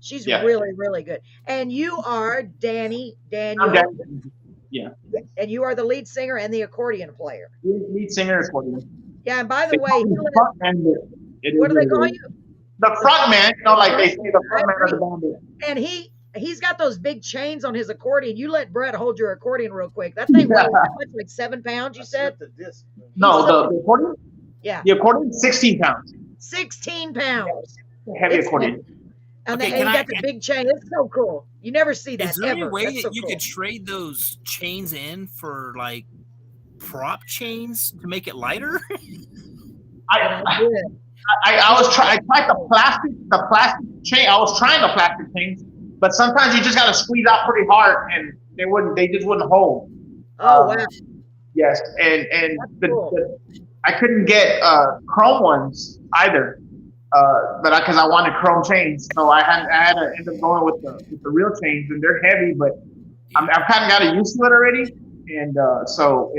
She's really, really good. And you are Daniel. I'm Danny. Yeah. And you are the lead singer and the accordion player. Lead singer, accordion. Yeah, and by the way, what do they call you? The front man, like they say, the front man of the band. And he's got those big chains on his accordion. You let Brett hold your accordion real quick. That thing weighs like 7 pounds, you said? No, the accordion? Yeah. The accordion, 16 pounds. 16 pounds. Heavy accordion. And you got the big chain. It's so cool. You never see that. Is there any way that you could trade those chains in for like prop chains to make it lighter? I tried the plastic chain. I was trying the plastic chains, but sometimes you just got to squeeze out pretty hard, and they just wouldn't hold. Oh wow! Yes, and I couldn't get chrome ones either, but because I wanted chrome chains, so I had to end up going with the real chains, and they're heavy, but I've kind of got used to it already, and so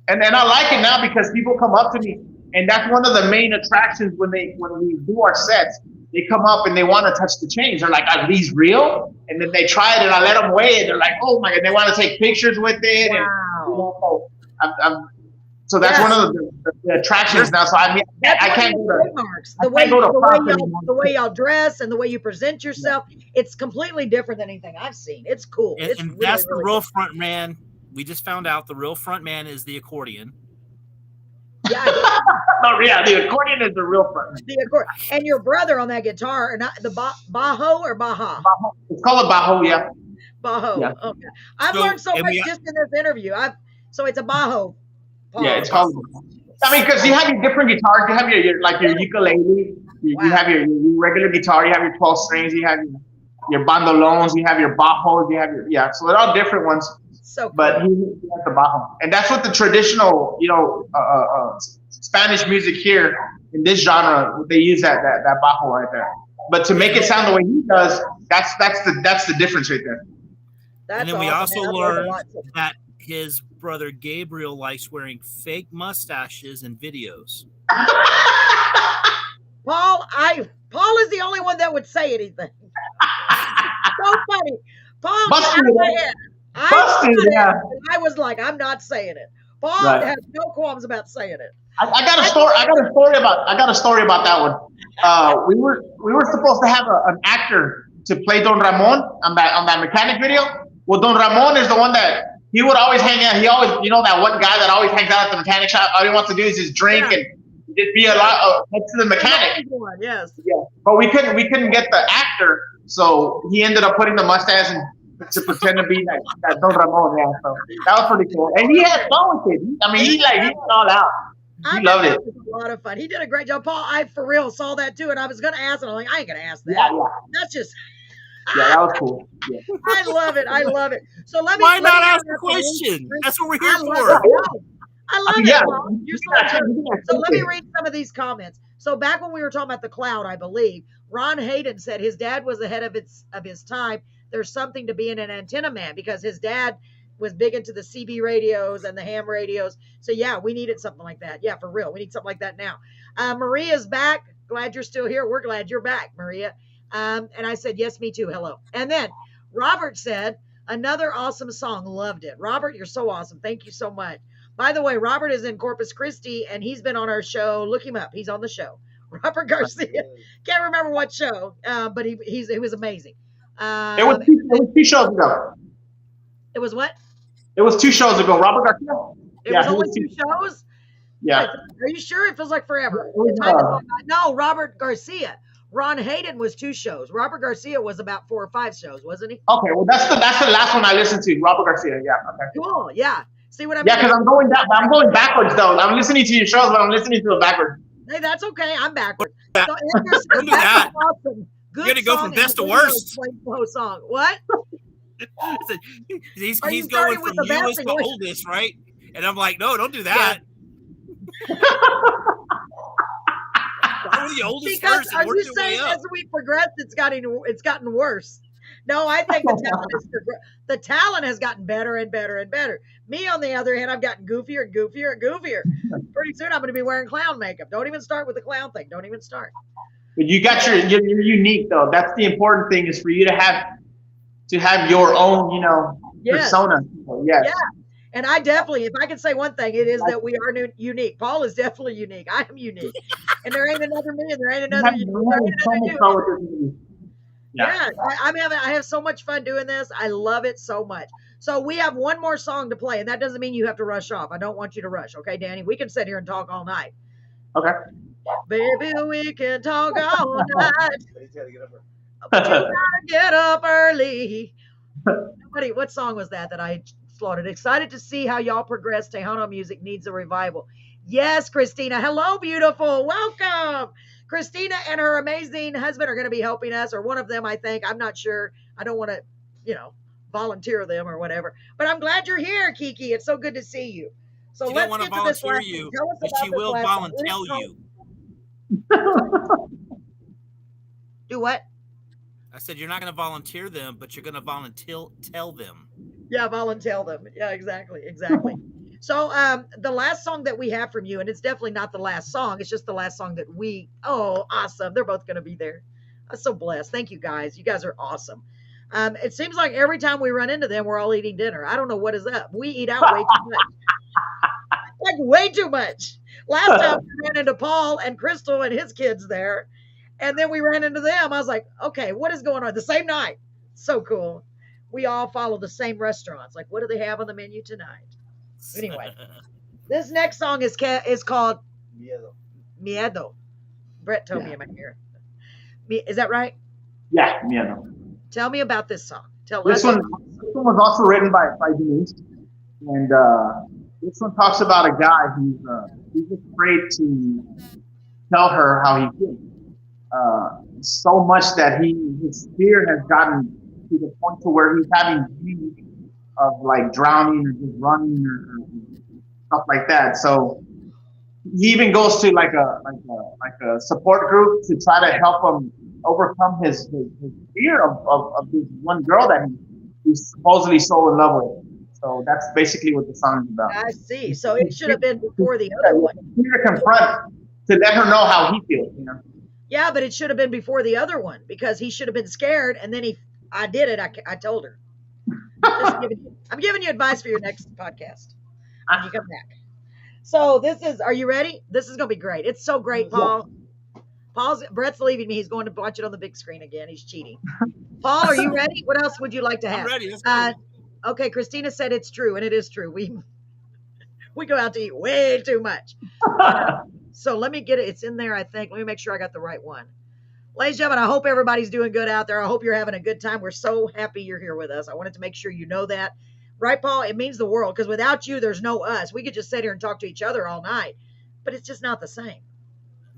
and I like it now because people come up to me. And that's one of the main attractions when we do our sets they come up and they want to touch the chains. They're like, "Are these real?" And then they try it, and I let them weigh it. They're like, "Oh my god!" They want to take pictures with it. Wow. And, so that's one of the attractions now. So I mean, I can't go to the way y'all dress and the way you present yourself. It's completely different than anything I've seen. It's cool. And, it's and really, that's the really real cool. front man. We just found out the real front man is the accordion. Yeah, the accordion is the real front man. the accordion. And your brother on that guitar, and the Bajo or Baja? It's called a Bajo, yeah. Bajo. Yeah. Okay. I've learned so much just in this interview. So it's a Bajo. Paul. Yeah, it's called. I mean, because you have your different guitars. You have your ukulele. You have your regular guitar. You have your 12 strings. You have your bandolones. You have your bajos. You have so they're all different ones. So cool. But he has the bajo, and that's what the traditional, Spanish music here in this genre, they use that bajo right there. But to make it sound the way he does, that's the difference right there. That's and then we awesome, also learned that his brother Gabriel likes wearing fake mustaches in videos. Paul is the only one that would say anything. So funny. Paul, I was like, I'm not saying it. Paul has no qualms about saying it. I got a story about that one. We were supposed to have an actor to play Don Ramon on that mechanic video. Well, Don Ramon is the one that he would always hang out. He always, that one guy that always hangs out at the mechanic shop. All he wants to do is just drink and just be a lot next to the mechanic. Yes. Yeah. But we couldn't get the actor, so he ended up putting the mustache to pretend to be that Don Ramon. Yeah. So that was pretty cool. And he had fun with it. I mean, he went all out. He loved it. It was a lot of fun. He did a great job. Paul, I for real saw that too, and I was going to ask him. I'm like, I ain't going to ask that. Yeah. That's just. Yeah, that was cool. Yeah. I love it. So let me. Why not ask the question? That's what we're here for. I love it. Paul. You're so good. So let me read some of these comments. So back when we were talking about the cloud, I believe Ron Hayden said his dad was ahead of his time. There's something to being an antenna man because his dad was big into the CB radios and the ham radios. So yeah, we needed something like that. Yeah, for real. We need something like that now. Maria's back. Glad you're still here. We're glad you're back, Maria. And I said, yes, me too. Hello. And then Robert said, another awesome song. Loved it. Robert, you're so awesome. Thank you so much. By the way, Robert is in Corpus Christi and he's been on our show. Look him up. He's on the show. Robert Garcia. Can't remember what show, but he was amazing. It was 2 shows ago. It was what? It was 2 shows ago. Robert Garcia. It was only 2 shows? Yeah. Are you sure? It feels like forever. No, Robert Garcia. Ron Hayden was 2 shows. Robert Garcia was about 4 or 5 shows, wasn't he? Okay, well that's the last one I listened to. Robert Garcia. Yeah. Okay. Cool. Yeah. See what I mean? Yeah, because I'm going backwards though. I'm listening to your shows, but I'm listening to it backwards. Hey, that's okay. I'm backwards. So don't do that. Awesome. You're gonna go from best to worst. Song. What? he's going from newest to oldest, right? And I'm like, no, don't do that. Yeah. The oldest because first are you saying as we progress, it's gotten worse? No, I think the talent has gotten better and better and better. Me, on the other hand, I've gotten goofier and goofier and goofier. Pretty soon, I'm going to be wearing clown makeup. Don't even start with the clown thing. Don't even start. But you got you're unique though. That's the important thing is for you to have your own, persona. Yes. Yeah. And I definitely, if I can say one thing, it is that we are unique. Paul is definitely unique. I am unique. And there ain't another me and there ain't another you. Yeah, I have so much fun doing this. I love it so much. So we have one more song to play, and that doesn't mean you have to rush off. I don't want you to rush, okay, Danny? We can sit here and talk all night. Okay. Baby, we can talk all night. But you gotta get up early. What song was that I slaughtered? Excited to see how y'all progress. Tejano music needs a revival. Yes, Christina. Hello, beautiful. Welcome. Christina and her amazing husband are going to be helping us, or one of them, I think. I'm not sure. I don't want to, volunteer them or whatever. But I'm glad you're here, Kiki. It's so good to see you. So she let's don't want to get to this volunteer last you, Tell us but about she this will last volunteer you. Do what? I said you're not going to volunteer them, but you're going to tell them. Yeah, volunteer them. Yeah, exactly. So the last song that we have from you, and it's definitely not the last song, it's just the last song that awesome. They're both going to be there. I'm so blessed. Thank you guys. You guys are awesome. It seems like every time we run into them, we're all eating dinner. I don't know what is up. We eat out way too much. Like way too much. Last time we ran into Paul and Crystal and his kids there, and then we ran into them. I was like, okay, what is going on? The same night. So cool. We all follow the same restaurants. Like, what do they have on the menu tonight? Anyway, this next song is called Miedo. Brett told me in my ear. Is that right? Yeah, Miedo. Tell me about this song. This one was also written by Denise, and this one talks about a guy who's afraid to tell her how he feels. So much that his fear has gotten to the point to where he's having dreams of like drowning or just running or stuff like that. So he even goes to like a support group to try to help him overcome his fear of this one girl that he's supposedly so in love with. So that's basically what the song is about. I see. So it should have been before the other one. To confront, to let her know how he feels, you know. Yeah, but it should have been before the other one because he should have been scared, and then I did it. I told her. I'm giving you advice for your next podcast when you come back. So are you ready? This is gonna be great. It's so great, Paul. Brett's leaving me. He's going to watch it on the big screen again. He's cheating. Paul, are you ready? What else would you like to have? I'm ready. Let's go. Okay, Christina said it's true, and it is true. We go out to eat way too much. So let me get it. It's in there, I think. Let me make sure I got the right one. Ladies and gentlemen, I hope everybody's doing good out there. I hope you're having a good time. We're so happy you're here with us. I wanted to make sure you know that. Right, Paul? It means the world, because without you, there's no us. We could just sit here and talk to each other all night, but it's just not the same.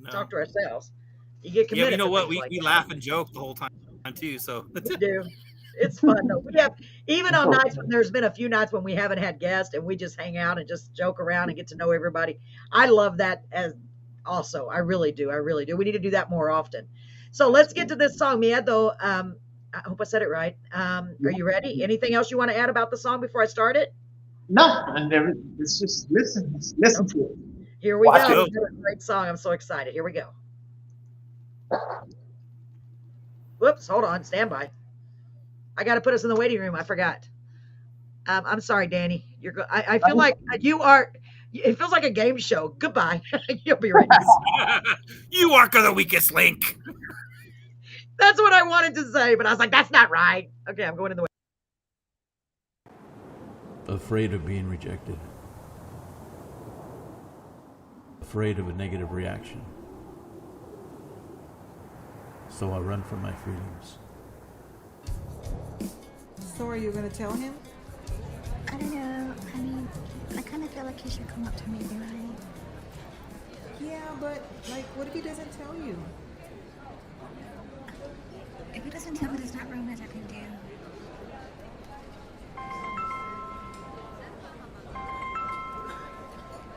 No. Talk to ourselves. You get committed. Yeah, you know what? We that. laugh and joke the whole time too. So We do. It's fun though. We have, even on nights when there's been a few nights when we haven't had guests and we just hang out and just joke around and get to know everybody. I love that as also. I really do. I really do. We need to do that more often. So let's get to this song, Miedo. I hope I said it right. Are you ready? Anything else you want to add about the song before I start it? No, it's just listen to it. Here we go. It's a great song. I'm so excited. Here we go. Whoops, hold on. Stand by. I got to put us in the waiting room. I forgot. I'm sorry, Danny. I feel like you are. It feels like a game show. Goodbye. You'll be right back. You are the weakest link. That's what I wanted to say, but I was like, that's not right. Okay, I'm going in the way. Afraid of being rejected. Afraid of a negative reaction. So I run from my feelings. So are you going to tell him? I don't know. I mean, I kind of feel like he should come up to me, right? Yeah, but like, what if he doesn't tell you? If he doesn't tell me, there's not room as I can do.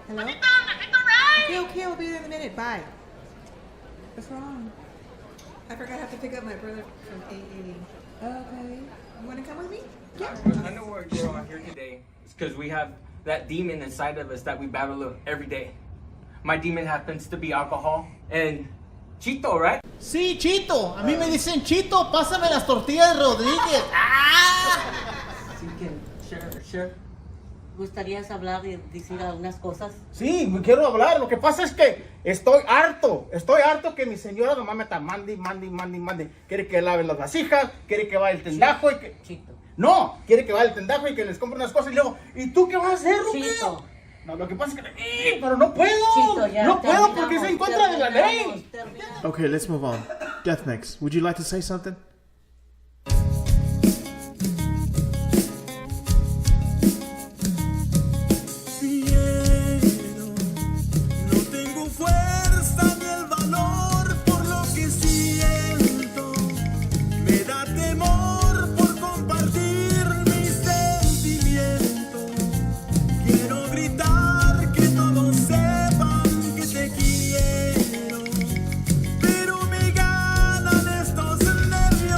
Hello? Okay, I'll be there in a minute. Bye. What's wrong? I forgot I have to pick up my brother from AA. Okay. You want to come with me? Yeah. I know why you're all here today. It's because we have that demon inside of us that we battle every day. My demon happens to be alcohol and Chito, right? Sí, Chito. A mí me dicen Chito, pásame las tortillas de Rodríguez. So you can share. ¿Gustarías hablar y decir algunas cosas? Sí, me quiero hablar. Lo que pasa es que estoy harto que mi señora nomás me está mande. Quiere que lave las vasijas, quiere que vaya el tendajo y que... Chito. No, quiere que vaya el tendajo y que les compre unas cosas y luego, ¿y tú qué vas a hacer, Rubio? Chito. No, lo que pasa es que... pero no puedo. Chito, ya no puedo porque es en contra de la ley. Okay, let's move on. Death Mix, would you like to say something? No tengo fuerza ni el valor por lo que siento. Me da temor por compartir mis sentimientos. Quiero gritar que todos sepan que te quiero, pero me ganan estos nervios.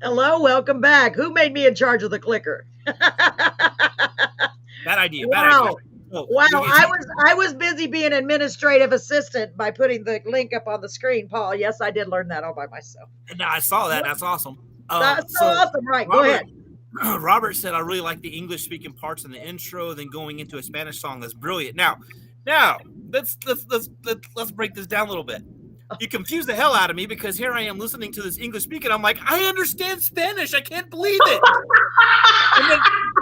Hello, welcome back. Who made me in charge of the clicker? Bad idea. Wow. Bad idea. Oh, Wow, I was busy being administrative assistant by putting the link up on the screen, Paul. Yes, I did learn that all by myself. No, I saw that. That's awesome. That's so awesome, right? Go ahead. Robert said, "I really like the English speaking parts in the intro, then going into a Spanish song. That's brilliant." Now, let's break this down a little bit. You confused the hell out of me because here I am listening to this English speaking. I'm like, I understand Spanish. I can't believe it.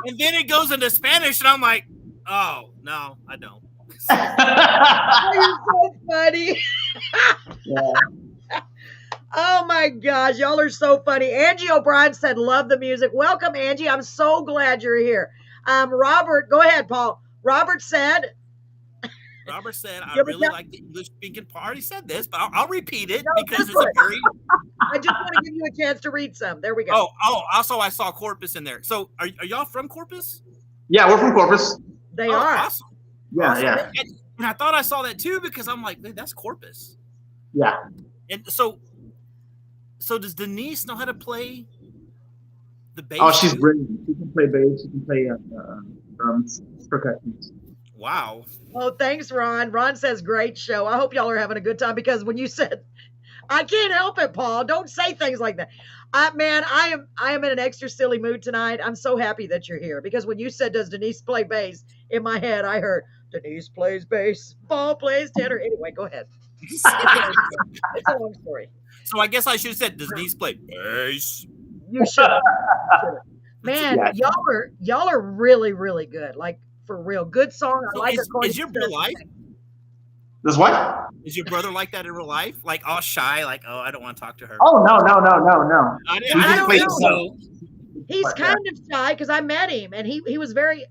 and then it goes into Spanish, and I'm like, oh no, I don't. You're so funny. Oh my gosh, y'all are so funny. Angie O'Brien said, love the music. Welcome, Angie. I'm so glad you're here. Robert, go ahead, Paul. Robert said, I really like the English speaking part. I already said this, but I'll repeat it because it's a very. I just want to give you a chance to read some. There we go. Oh, also I saw Corpus in there. So are y'all from Corpus? Yeah, we're from Corpus. They are. Awesome. Yeah, awesome. yeah. And I thought I saw that too because I'm like, that's Corpus. Yeah. And so does Denise know how to play the bass? Oh, she's brilliant. She can play bass. She can play drums, percussion. Wow. Oh, thanks, Ron. Ron says, great show. I hope y'all are having a good time because when you said, I can't help it, Paul. Don't say things like that. Man, I am in an extra silly mood tonight. I'm so happy that you're here because when you said, does Denise play bass? In my head, I heard, Denise plays bass, Paul plays tenor. Anyway, go ahead. It's a long story. So I guess I should have said, does Denise play bass? You should. Man, y'all are really, really good. Like, for real. Good song. I like is your brother life? Does what? Is your brother like that in real life? Like all shy, like, oh, I don't want to talk to her. Oh, no. I don't think so. He's kind of shy because I met him and he was very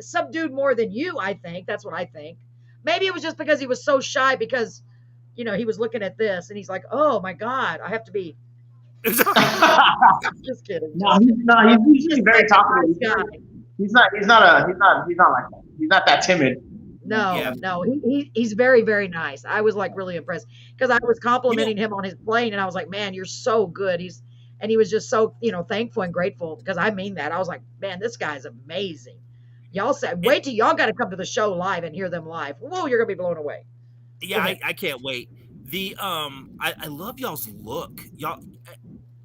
subdued more than you, I think. That's what I think. Maybe it was just because he was so shy because, he was looking at this and he's like, oh my God, I have to be. Just kidding. No, he's usually very talkative. He's not like that. He's not that timid. No, he's very, very nice. I was like really impressed because I was complimenting him on his playing and I was like, man, you're so good. He was just so, thankful and grateful because I mean that. I was like, man, this guy's amazing. Y'all said, wait till y'all got to come to the show live and hear them live. Whoa, you're going to be blown away. Yeah, I can't wait. I love y'all's look. Y'all,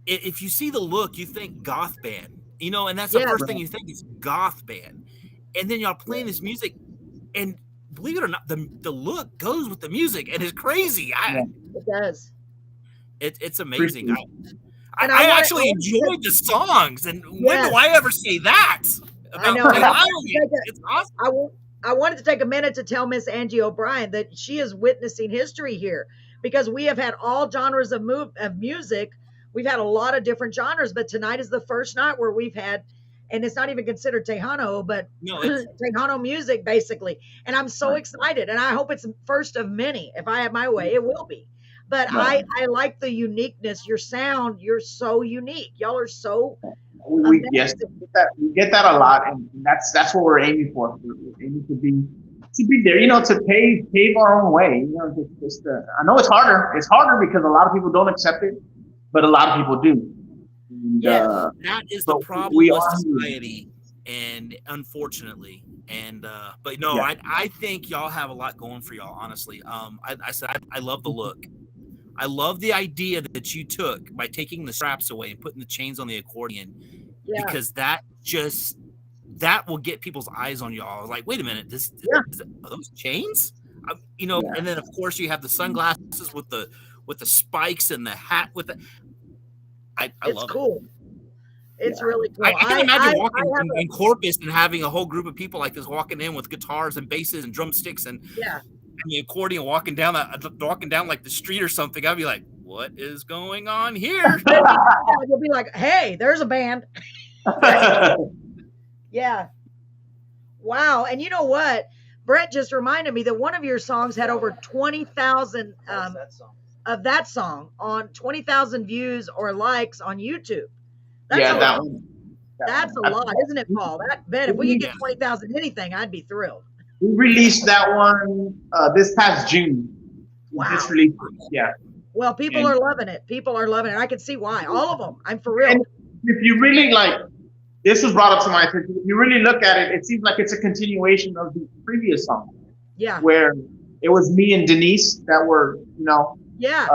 if you see the look, you think goth band, and that's the first thing you think is goth band. And then y'all playing this music and believe it or not, the look goes with the music and it's crazy. It does. It's amazing. I actually enjoyed the songs. And when do I ever say that? I know. It's awesome. I wanted to take a minute to tell Miss Angie O'Brien that she is witnessing history here because we have had all genres of music. We've had a lot of different genres, but tonight is the first night where we've had, and it's not even considered Tejano, but Tejano music basically. And I'm so excited, and I hope it's first of many. If I have my way, it will be. But I like the uniqueness. Your sound, you're so unique. Y'all are so. We get that a lot, and that's what we're aiming for. We're aiming to be there, to pave our own way. I know it's harder. It's harder because a lot of people don't accept it, but a lot of people do. And, that is the problem with society, and unfortunately, but no, I think y'all have a lot going for y'all. Honestly, I said I love the look. I love the idea that you took by taking the straps away and putting the chains on the accordion, because that will get people's eyes on y'all. Like, wait a minute, are those chains? And then of course you have the sunglasses with the spikes and the hat with the. I love cool. It's really cool. I can imagine walking in Corpus and having a whole group of people like this walking in with guitars and basses and drumsticks and the accordion walking down like the street or something. I'd be like, what is going on here? You'll be like, hey, there's a band. Yeah. Wow. And you know what? Brett just reminded me that one of your songs had over 20,000 of that song on 20,000 views or likes on YouTube. That's That's a lot, isn't it, Paul? If we could get 20,000 anything, I'd be thrilled. We released that one this past June. Wow. Just released it. Yeah. Well, people are loving it. People are loving it. I can see why. All of them. I'm for real. if you really like, this was brought up to my attention. If you really look at it, it seems like it's a continuation of the previous song. Yeah. Where it was me and Denise that were, Yeah.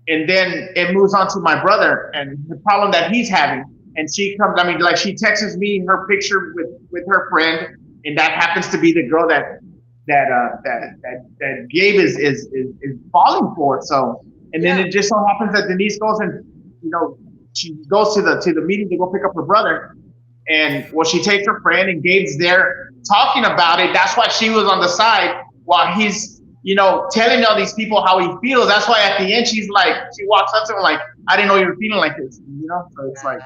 And then it moves on to my brother and the problem that he's having. And she comes, she texts me her picture with her friend, and that happens to be the girl that Gabe is falling for. So, and then it just so happens that Denise goes and, she goes to the meeting to go pick up her brother. And she takes her friend, and Gabe's there talking about it. That's why she was on the side while he's, telling all these people how he feels. That's why at the end she walks up to him like, I didn't know you were feeling like this. So it's like.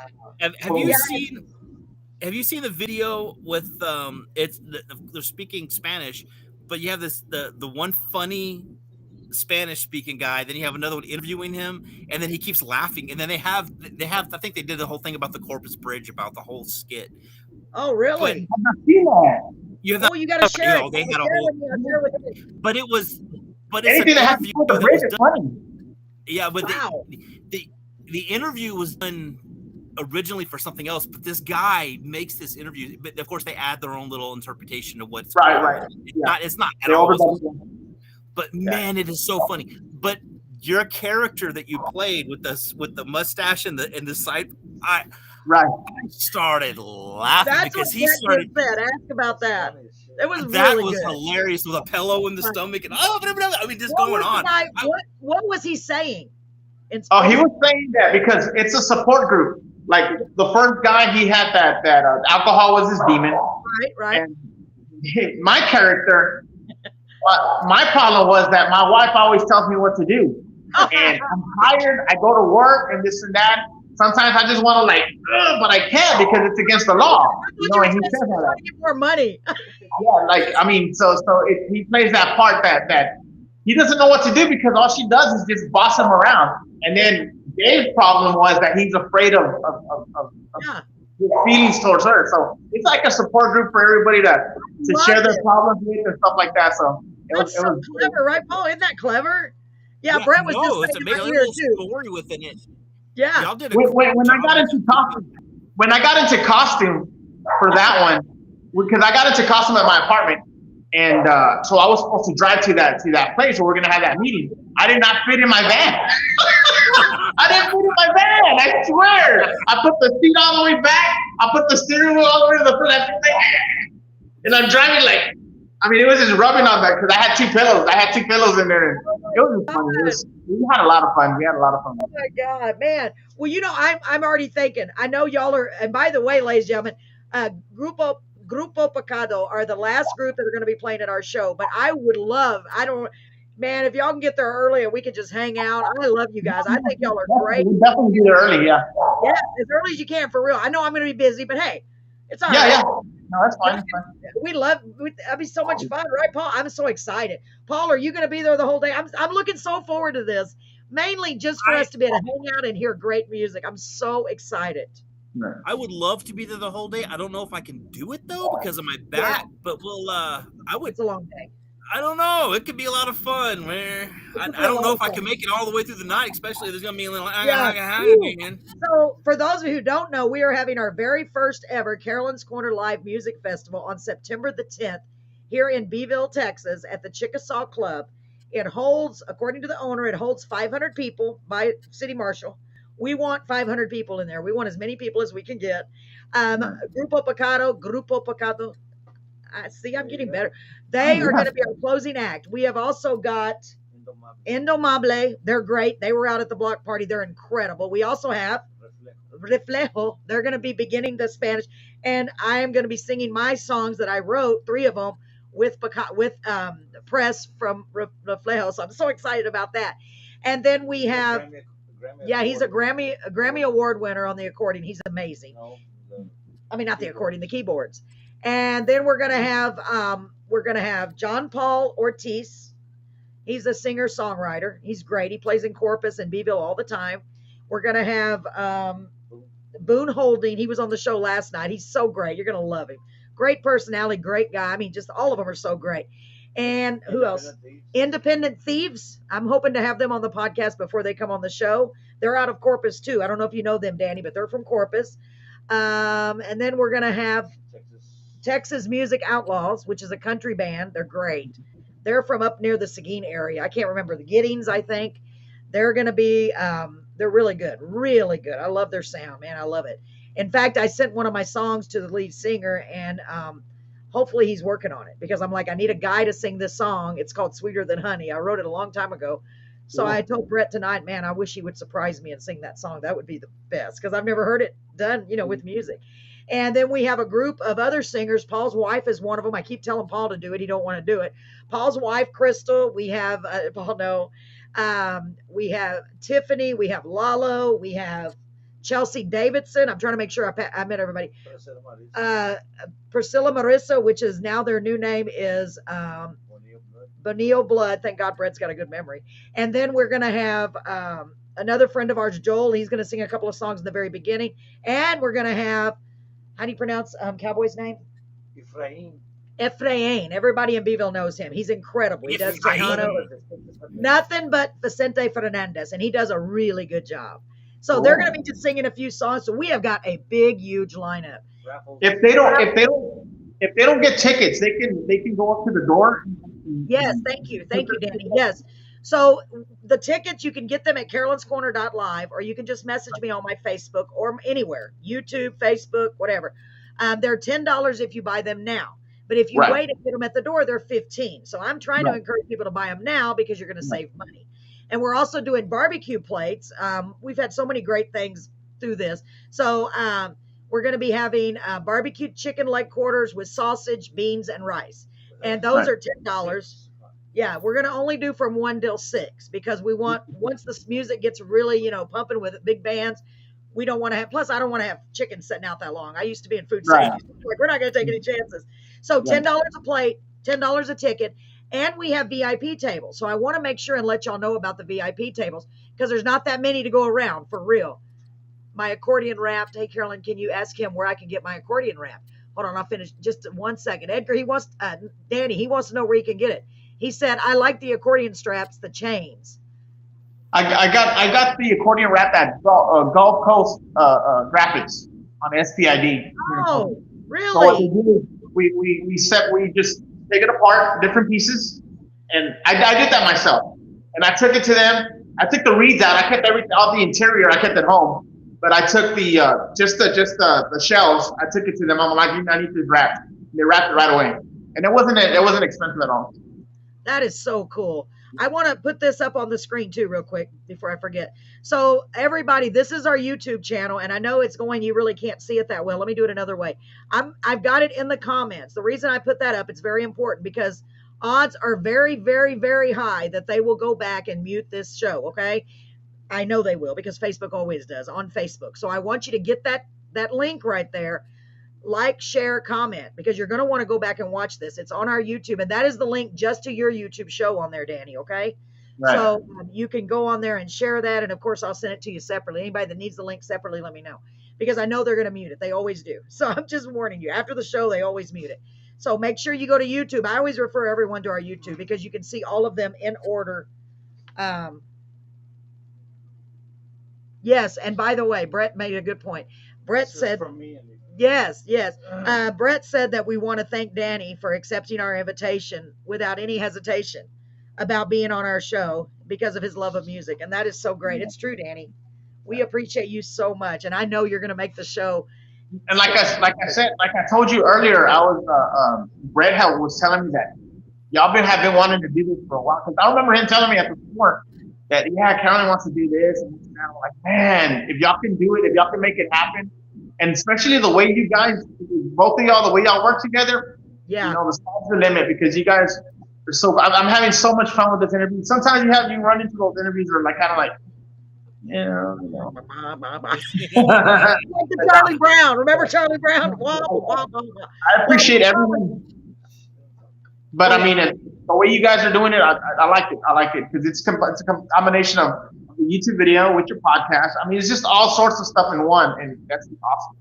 Have you seen the video with they're speaking Spanish, but you have the one funny Spanish speaking guy, then you have another one interviewing him, and then he keeps laughing, and then they have I think they did the whole thing about the Corpus Bridge, about the whole skit. Oh, really? You got to share it. They had a whole, but it's anything that has to do with the bridge is funny. Yeah, but the interview was done originally for something else, but this guy makes this interview, but of course they add their own little interpretation of what's right. It's not at all. But man, it is so funny. But your character that you played with the mustache and the side, I started laughing. That's because what he started. Said. Ask about that. It was that really was good. Hilarious with a pillow in the stomach and just going on. What was he saying? He was saying that because it's a support group. Like the first guy, he had that alcohol was his demon. Right. And my character. My problem was that my wife always tells me what to do, and I'm tired. I go to work and this and that. Sometimes I just want to but I can't because it's against the law. And he says that. Get more money. So he plays that part that he doesn't know what to do because all she does is just boss him around. And then Dave's problem was that he's afraid of his feelings towards her. So it's like a support group for everybody to share their problems with and stuff like that. So it was clever, right, Paul? Isn't that clever? Yeah, Brett was just it's a little story within it. Yeah. Y'all did when I got into costume for that one, because I got into costume at my apartment, and so I was supposed to drive to that place where we're gonna have that meeting. I did not fit in my van. I didn't fit in my van. I swear. I put the seat all the way back. I put the steering wheel all the way to the front. And I'm driving it was just rubbing on that because I had two pillows. I had two pillows in there. And it was just funny. We had a lot of fun. Oh my God, man. Well, I'm already thinking. I know y'all are. And by the way, ladies and gentlemen, Grupo Pecado are the last group that are going to be playing at our show. But I would love. Man, if y'all can get there early and we could just hang out. I love you guys. I think y'all are great. We definitely be there early, yeah. Yeah, as early as you can, for real. I know I'm going to be busy, but hey, it's all right. Yeah. No, that's fine. That'd be so much fun, right, Paul? I'm so excited. Paul, are you going to be there the whole day? I'm looking so forward to this, mainly just for us to be able to hang out and hear great music. I'm so excited. I would love to be there the whole day. I don't know if I can do it though because of my back, but It's a long day. I don't know. It could be a lot of fun. I don't know if I can make it all the way through the night, especially if there's going to be a little. So, for those of you who don't know, we are having our very first ever Carolyn's Corner Live Music Festival on September the 10th here in Beeville, Texas at the Chickasaw Club. It holds, according to the owner, 500 people by City Marshal. We want 500 people in there. We want as many people as we can get. Grupo Pecado. See, I'm getting better. They are going to be our closing act. We have also got Indomable. They're great. They were out at the block party. They're incredible. We also have Reflejo. They're going to be beginning the Spanish. And I am going to be singing my songs that I wrote, 3 of them, with press from Reflejo. So I'm so excited about that. And then we have, he's a Grammy Award winner on the accordion. He's amazing. Not the accordion, the keyboards. And then we're gonna have John Paul Ortiz. He's a singer-songwriter. He's great. He plays in Corpus and Beeville all the time. We're gonna have Boone Holding. He was on the show last night. He's so great. You're gonna love him. Great personality, great guy. Just all of them are so great. And who else? Independent Thieves. I'm hoping to have them on the podcast before they come on the show. They're out of Corpus too. I don't know if you know them, Danny, but they're from Corpus. And then we're going to have Texas Music Outlaws, which is a country band. They're great. They're from up near the Seguin area. I can't remember, the Giddings, I think. They're going to be, they're really good, really good. I love their sound, man. I love it. In fact, I sent one of my songs to the lead singer, and hopefully he's working on it, because I'm like, I need a guy to sing this song. It's called Sweeter Than Honey. I wrote it a long time ago. So I told Brett tonight, man, I wish he would surprise me and sing that song. That would be the best, because I've never heard it done, with music. And then we have a group of other singers. Paul's wife is one of them. I keep telling Paul to do it. He don't want to do it. Paul's wife, Crystal. We have, Paul, no. We have Tiffany. We have Lalo. We have Chelsea Davidson. I'm trying to make sure I met everybody. Priscilla Marissa, which is now their new name is Bonillo Blood. Thank God Brett's got a good memory. And then we're going to have another friend of ours, Joel. He's going to sing a couple of songs in the very beginning. And we're going to have, how do you pronounce Cowboy's name? Ephraim. Everybody in Beeville knows him. He's incredible. He does nothing but Vicente Fernandez, and he does a really good job. So they're going to be just singing a few songs. So we have got a big, huge lineup. If they don't get tickets, they can go up to the door. Yes, thank you, Danny. Yes. So the tickets, you can get them at carolinscorner.live, or you can just message me on my Facebook or anywhere, YouTube, Facebook, whatever. They're $10 if you buy them now. But if you wait and get them at the door, they're $15. So I'm trying to encourage people to buy them now, because you're going to save money. And we're also doing barbecue plates. We've had so many great things through this. So we're going to be having barbecue chicken leg quarters with sausage, beans, and rice. And those are $10. Yeah, we're going to only do from 1 till 6, because we want, once the music gets really, pumping with big bands, we don't want to have, plus I don't want to have chicken sitting out that long. I used to be in food safety. Like, we're not going to take any chances. So $10 a plate, $10 a ticket, and we have VIP tables. So I want to make sure and let y'all know about the VIP tables, because there's not that many to go around, for real. My accordion wrapped. Hey, Carolyn, can you ask him where I can get my accordion wrapped? Hold on, I'll finish just 1 second. Edgar, Danny, he wants to know where he can get it. He said, I like the accordion straps, the chains. I got the accordion wrap at Gulf Coast Graphics on SPID. Oh, really? So what we do is we just take it apart, different pieces, and I did that myself. And I took it to them. I took the reeds out. I kept all the interior. I kept it home, but I took the just the shells. I took it to them. I'm like, I need this wrapped. They wrapped it right away, and it wasn't expensive at all. That is so cool. I want to put this up on the screen too, real quick, before I forget. So everybody, this is our YouTube channel, and I know it's you really can't see it that well. Let me do it another way. I've got it in the comments. The reason I put that up, it's very important, because odds are very, very, very high that they will go back and mute this show. Okay. I know they will, because Facebook always does on Facebook. So I want you to get that link right there. Like, share, comment, because you're going to want to go back and watch this. It's on our YouTube, and that is the link just to your YouTube show on there, Danny, okay? Right. So you can go on there and share that, and of course, I'll send it to you separately. Anybody that needs the link separately, let me know, because I know they're going to mute it. They always do. So I'm just warning you. After the show, they always mute it. So make sure you go to YouTube. I always refer everyone to our YouTube, because you can see all of them in order. Yes, and by the way, Brett made a good point. Brett said... from me and Yes. Brett said that we want to thank Danny for accepting our invitation without any hesitation about being on our show, because of his love of music. And that is so great. It's true, Danny. We appreciate you so much. And I know you're going to make the show. And like I told you earlier, I was, Brett was telling me that y'all have been wanting to do this for a while. Cause I remember him telling me at the store that, Carolyn wants to do this. And I'm like, man, if y'all can do it, if y'all can make it happen. And especially the way you guys, both of y'all, the way y'all work together, the sky's the limit, because you guys are so. I'm having so much fun with this interview. Sometimes you run into those interviews that are like kind of like, like the Charlie Brown. Remember Charlie Brown? I appreciate everyone, but I mean, the way you guys are doing it, I like it. I like it, because it's a combination of the YouTube video with your podcast. I mean, it's just all sorts of stuff in one, and that's awesome.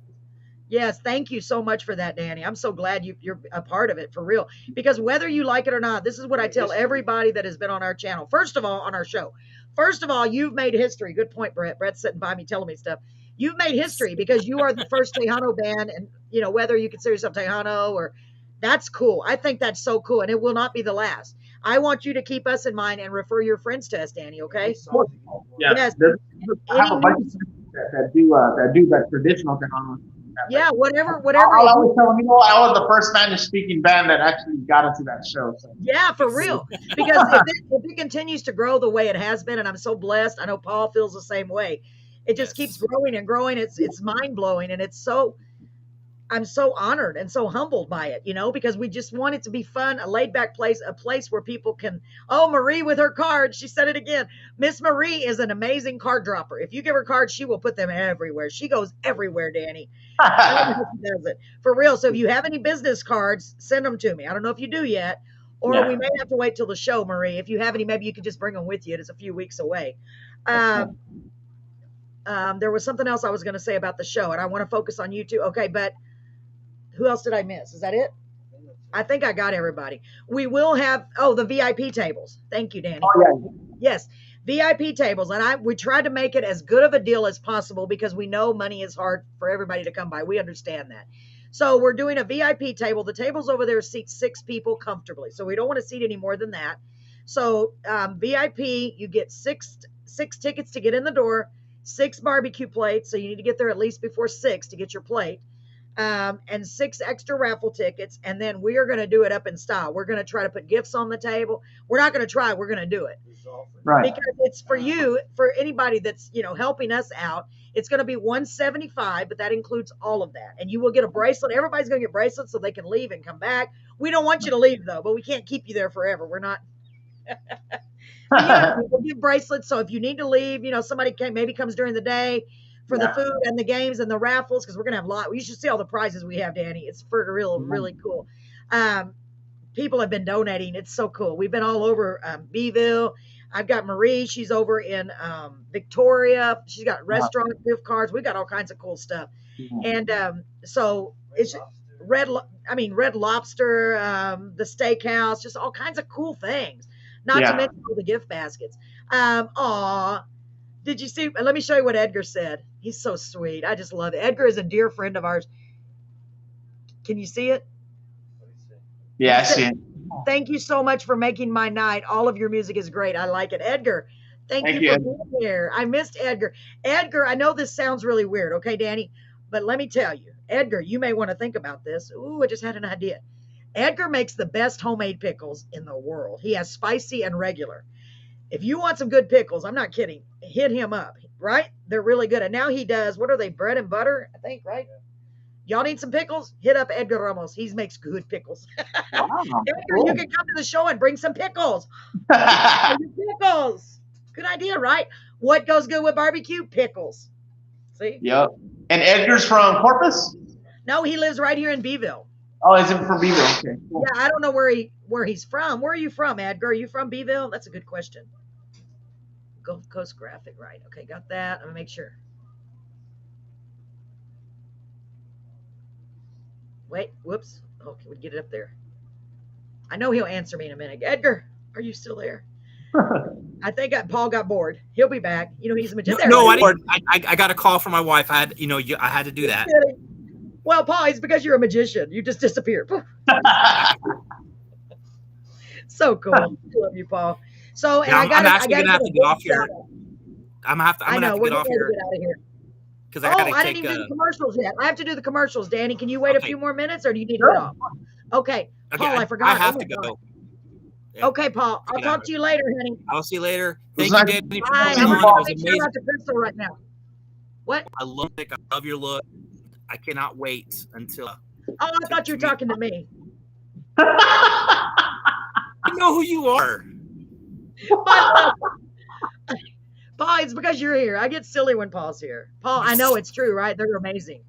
Yes, thank you so much for that, Danny. I'm so glad you're a part of it for real. Because whether you like it or not, this is what I tell everybody that has been on our channel. First of all, on our show. First of all, you've made history. Good point, Brett. Brett's sitting by me telling me stuff. You've made history because you are the first Tejano band, and whether you consider yourself Tejano or that's cool. I think that's so cool, and it will not be the last. I want you to keep us in mind and refer your friends to us, Danny. Okay? Yeah. Yes. I have a bunch of friends that do that traditional Tejano. Yeah, whatever. I'll always tell them, I was the first Spanish-speaking band that actually got into that show. So. Yeah, for real. Because if it continues to grow the way it has been, and I'm so blessed, I know Paul feels the same way. It just keeps growing and growing. It's mind blowing, and I'm so honored and so humbled by it, because we just want it to be fun, a laid back place, a place where people can. Oh, Marie with her cards. She said it again. Miss Marie is an amazing card dropper. If you give her cards, she will put them everywhere. She goes everywhere, Danny. I don't know how she does it. For real. So if you have any business cards, send them to me. I don't know if you do yet, or we may have to wait till the show, Marie. If you have any, maybe you could just bring them with you. It's a few weeks away. There was something else I was going to say about the show, and I want to focus on you too. Okay, but who else did I miss? Is that it? I think I got everybody. We will have, the VIP tables. Thank you, Danny. Oh, yeah. Yes, VIP tables. And we tried to make it as good of a deal as possible because we know money is hard for everybody to come by. We understand that. So we're doing a VIP table. The tables over there seat 6 people comfortably. So we don't want to seat any more than that. So VIP, you get six tickets to get in the door, 6 barbecue plates. So you need to get there at least before 6 to get your plate. And 6 extra raffle tickets, and then we are going to do it up in style. We're going to try to put gifts on the table. We're not going to try, we're going to do it. Right. Because it's for you, for anybody that's, helping us out. It's going to be $175, but that includes all of that. And you will get a bracelet. Everybody's going to get bracelets so they can leave and come back. We don't want you to leave though, but we can't keep you there forever. We're not. We'll give bracelets. So if you need to leave, somebody maybe comes during the day for the food and the games and the raffles, because we're going to have a lot. You should see all the prizes we have, Danny. It's for real, really cool. People have been donating. It's so cool. We've been all over Beeville. I've got Marie. She's over in Victoria. She's got restaurant gift cards. We got all kinds of cool stuff. And so it's Red Lobster, the steakhouse, just all kinds of cool things. Not to mention all the gift baskets. Did you see? Let me show you what Edgar said. He's so sweet. I just love it. Edgar is a dear friend of ours. Can you see it? Yeah, I see it. Thank you so much for making my night. All of your music is great. I like it. Edgar, thank you for being here. I missed Edgar. Edgar, I know this sounds really weird, okay, Danny? But let me tell you, Edgar, you may want to think about this. Ooh, I just had an idea. Edgar makes the best homemade pickles in the world. He has spicy and regular. If you want some good pickles, I'm not kidding, hit him up, right? They're really good. And now he does, what are they, bread and butter, I think, right? Y'all need some pickles? Hit up Edgar Ramos. He makes good pickles. Wow, Edgar, cool. you can come to the show and bring some pickles. Pickles. Good idea, right? What goes good with barbecue? Pickles. See? Yep. And Edgar's from Corpus? No, he lives right here in Beeville. Oh, is it from Beeville? Okay. Cool. Yeah, I don't know where he's from. Where are you from, Edgar? Are you from Beeville? That's a good question. Gulf Coast Graphic, right? Okay, got that. I'm gonna make sure. Wait, whoops. Okay, we get it up there. I know he'll answer me in a minute. Edgar, are you still there? I think Paul got bored. He'll be back. He's a magician. No, I got a call from my wife. I had, I had to do that. Well, Paul, it's because you're a magician. You just disappeared. So cool. I love you, Paul. So, and I'm actually gonna have to get off here. I'm gonna have to get off here. Get out of here. Because I didn't even do the commercials yet. I have to do the commercials, Danny. Can you wait a few more minutes, or do you need to get off? Okay, Paul, I forgot. I have to go. Yeah. Okay, Paul. I'll talk to you later, honey. I'll see you later. Thank you, Danny. Bye. I'm going to make sure about the crystal right now. What? I love your look. I cannot wait until. Oh, I thought you were talking to me. I know who you are. Paul, it's because you're here. I get silly when Paul's here. Paul, I know it's true, right? They're amazing.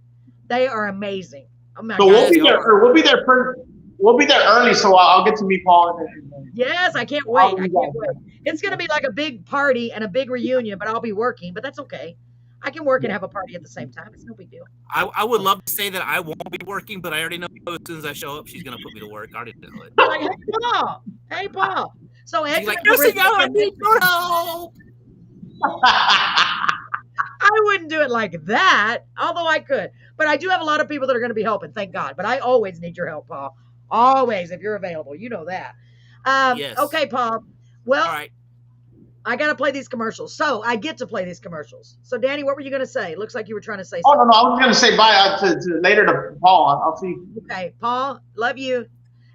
They are amazing. Oh my God. We'll be there early, so I'll get to meet Paul. Yes, I can't wait. I can't wait. It's going to be like a big party and a big reunion, but I'll be working. But that's okay. I can work and have a party at the same time. It's no big deal. I would love to say that I won't be working, but I already know as soon as I show up, she's gonna put me to work. I already know it. You're like, hey Paul. So She's Edgar, like, nursing out, I need your help. I wouldn't do it like that, although I could. But I do have a lot of people that are going to be helping, thank God. But I always need your help, Paul. Always, if you're available. You know that. Yes. Okay, Paul. Well, All right. I got to play these commercials. So I get to play these commercials. So, Danny, what were you going to say? Looks like you were trying to say Oh, something. no, I was going to say bye to later to Paul. I'll see. Okay, Paul, love you.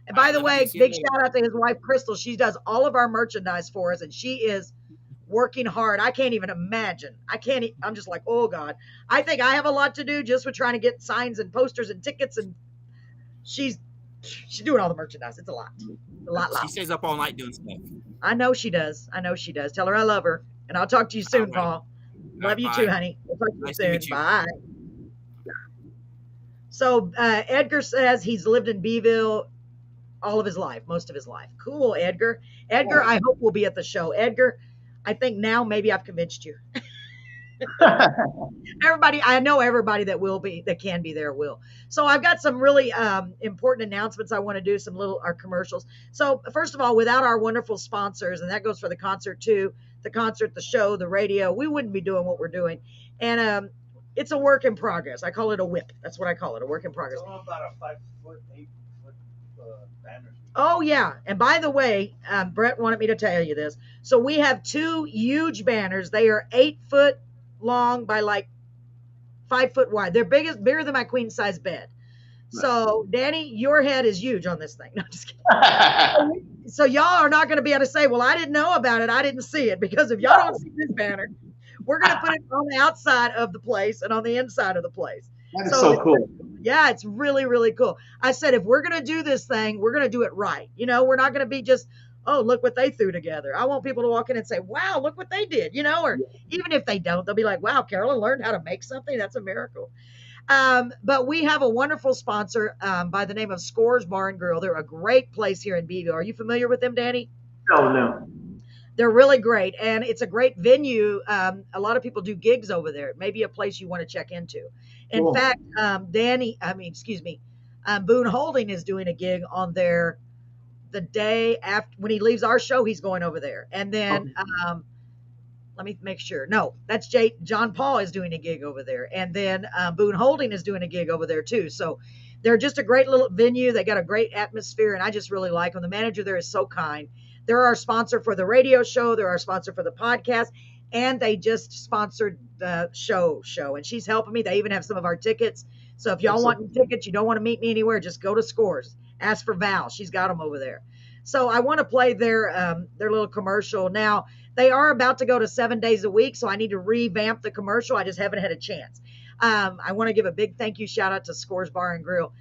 And by the way, big shout out to his wife, Crystal. She does all of our merchandise for us, and she is working hard. I can't even imagine. I'm just like, oh God. I think I have a lot to do just with trying to get signs and posters and tickets, and she's doing all the merchandise. It's a lot. She stays up all night doing stuff. I know she does. Tell her I love her, and I'll talk to you soon, Paul. Love you too, honey. We'll talk to you soon. Bye. So Edgar says he's lived in Beeville all of his life, most of his life. Cool, Edgar. Edgar, I hope we'll be at the show. Edgar, I think now maybe I've convinced you. I know everybody that can be there will. So I've got some really important announcements I want to do, our commercials. So first of all, without our wonderful sponsors, and that goes for the concert too, the show, the radio, we wouldn't be doing what we're doing. And it's a work in progress. I call it a whip. That's what I call it, a work in progress. About a 5 foot, 8 foot banner. Oh, yeah. And by the way, Brett wanted me to tell you this. So we have 2 huge banners. They are 8 foot long by like 5 foot wide. They're bigger than my queen size bed. So Danny, your head is huge on this thing. No, I'm just kidding. So y'all are not going to be able to say, well, I didn't know about it. I didn't see it, because if y'all don't see this banner, we're going to put it on the outside of the place and on the inside of the place. That is so cool. Yeah, it's really, really cool. I said, if we're going to do this thing, we're going to do it right. We're not going to be just, oh, look what they threw together. I want people to walk in and say, wow, look what they did, or even if they don't, they'll be like, wow, Carolyn learned how to make something. That's a miracle. But we have a wonderful sponsor by the name of Scores Bar and Grill. They're a great place here in Beeville. Are you familiar with them, Danny? No. They're really great, and it's a great venue. A lot of people do gigs over there. It may be a place you want to check into. In fact, Boone Holding is doing a gig on there the day after, when he leaves our show. He's going over there, and then let me make sure. No, that's John Paul is doing a gig over there, and then Boone Holding is doing a gig over there too. So they're just a great little venue. They got a great atmosphere, and I just really like them. The manager there is so kind. They're our sponsor for the radio show. They're our sponsor for the podcast. And they just sponsored the show. And she's helping me. They even have some of our tickets. So if y'all want tickets, you don't want to meet me anywhere, just go to Scores. Ask for Val. She's got them over there. So I want to play their little commercial. Now, they are about to go to 7 days a week, so I need to revamp the commercial. I just haven't had a chance. I want to give a big thank you shout out to Scores Bar and Grill.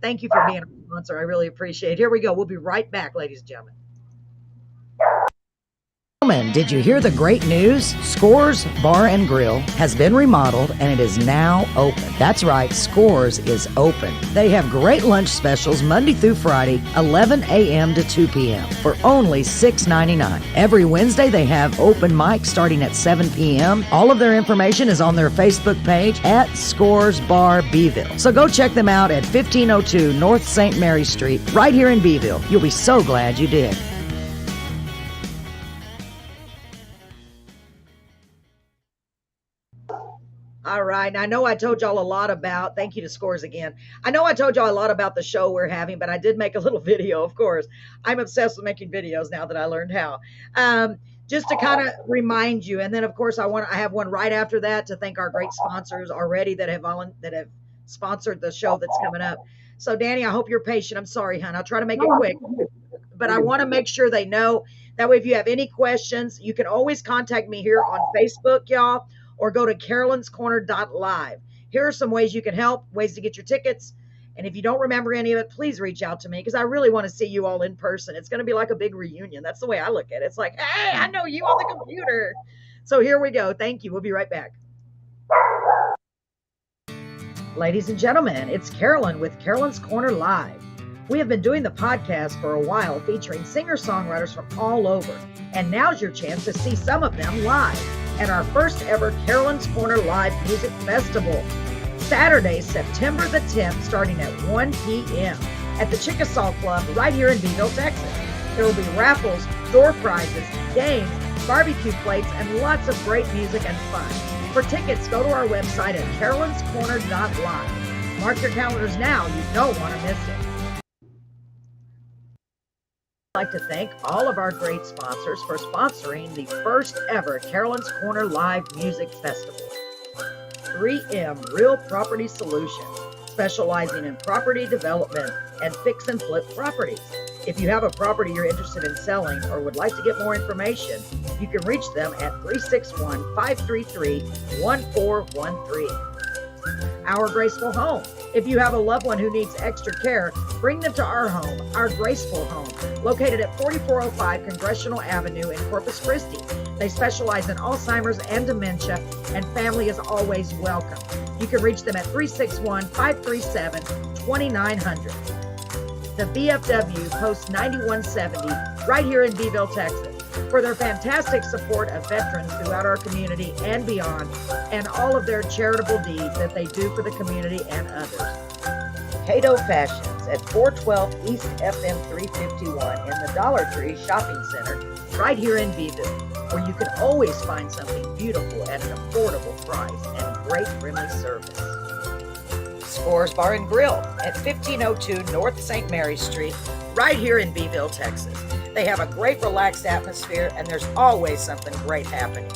Thank you for being a sponsor. I really appreciate it. Here we go. We'll be right back, ladies and gentlemen. Did you hear the great news? Scores Bar and Grill has been remodeled and it is now open. That's right, Scores is open. They have great lunch specials Monday through Friday, 11 a.m. to 2 p.m. for only $6.99. Every Wednesday they have open mic starting at 7 p.m. All of their information is on their Facebook page at Scores Bar Beeville. So go check them out at 1502 North St. Mary Street, right here in Beeville. You'll be so glad you did. All right. I know I told y'all a lot about, thank you to Scores again. I know I told y'all a lot about the show we're having, but I did make a little video, of course. I'm obsessed with making videos now that I learned how. Just to kind of remind you. And then, of course, I have one right after that to thank our great sponsors already that have sponsored the show that's coming up. So, Danny, I hope you're patient. I'm sorry, hon. I'll try to make it quick. But I want to make sure they know. That way, if you have any questions, you can always contact me here on Facebook, y'all, or go to carolinscorner.live. Here are some ways you can help, ways to get your tickets. And if you don't remember any of it, please reach out to me because I really want to see you all in person. It's going to be like a big reunion. That's the way I look at it. It's like, hey, I know you on the computer. So here we go. Thank you. We'll be right back. Ladies and gentlemen, it's Carolyn with Carolyn's Corner Live. We have been doing the podcast for a while featuring singer-songwriters from all over. And now's your chance to see some of them live. and our first ever Carolyn's Corner Live Music Festival. Saturday, September the 10th, starting at 1 p.m. at the Chickasaw Club right here in Beeville, Texas. There will be raffles, door prizes, games, barbecue plates, and lots of great music and fun. For tickets, go to our website at carolynscorner.live. Mark your calendars now. You don't want to miss it. I'd like to thank all of our great sponsors for sponsoring the first ever Carolyn's Corner Live Music Festival. 3M Real Property Solutions, specializing in property development and fix and flip properties. If you have a property you're interested in selling or would like to get more information, you can reach them at 361-533-1413. Our Graceful Home. If you have a loved one who needs extra care, bring them to our home, our Graceful Home, located at 4405 Congressional Avenue in Corpus Christi. They specialize in Alzheimer's and dementia, and family is always welcome. You can reach them at 361-537-2900. The BFW Post 9170, right here in Beeville, Texas, for their fantastic support of veterans throughout our community and beyond, and all of their charitable deeds that they do for the community and others. Cato Fashions at 412 East FM 351 in the Dollar Tree Shopping Center, right here in Beeville, where you can always find something beautiful at an affordable price and great friendly service. Scores Bar and Grill at 1502 North St. Mary Street, right here in Beeville, Texas. They have a great relaxed atmosphere, and there's always something great happening.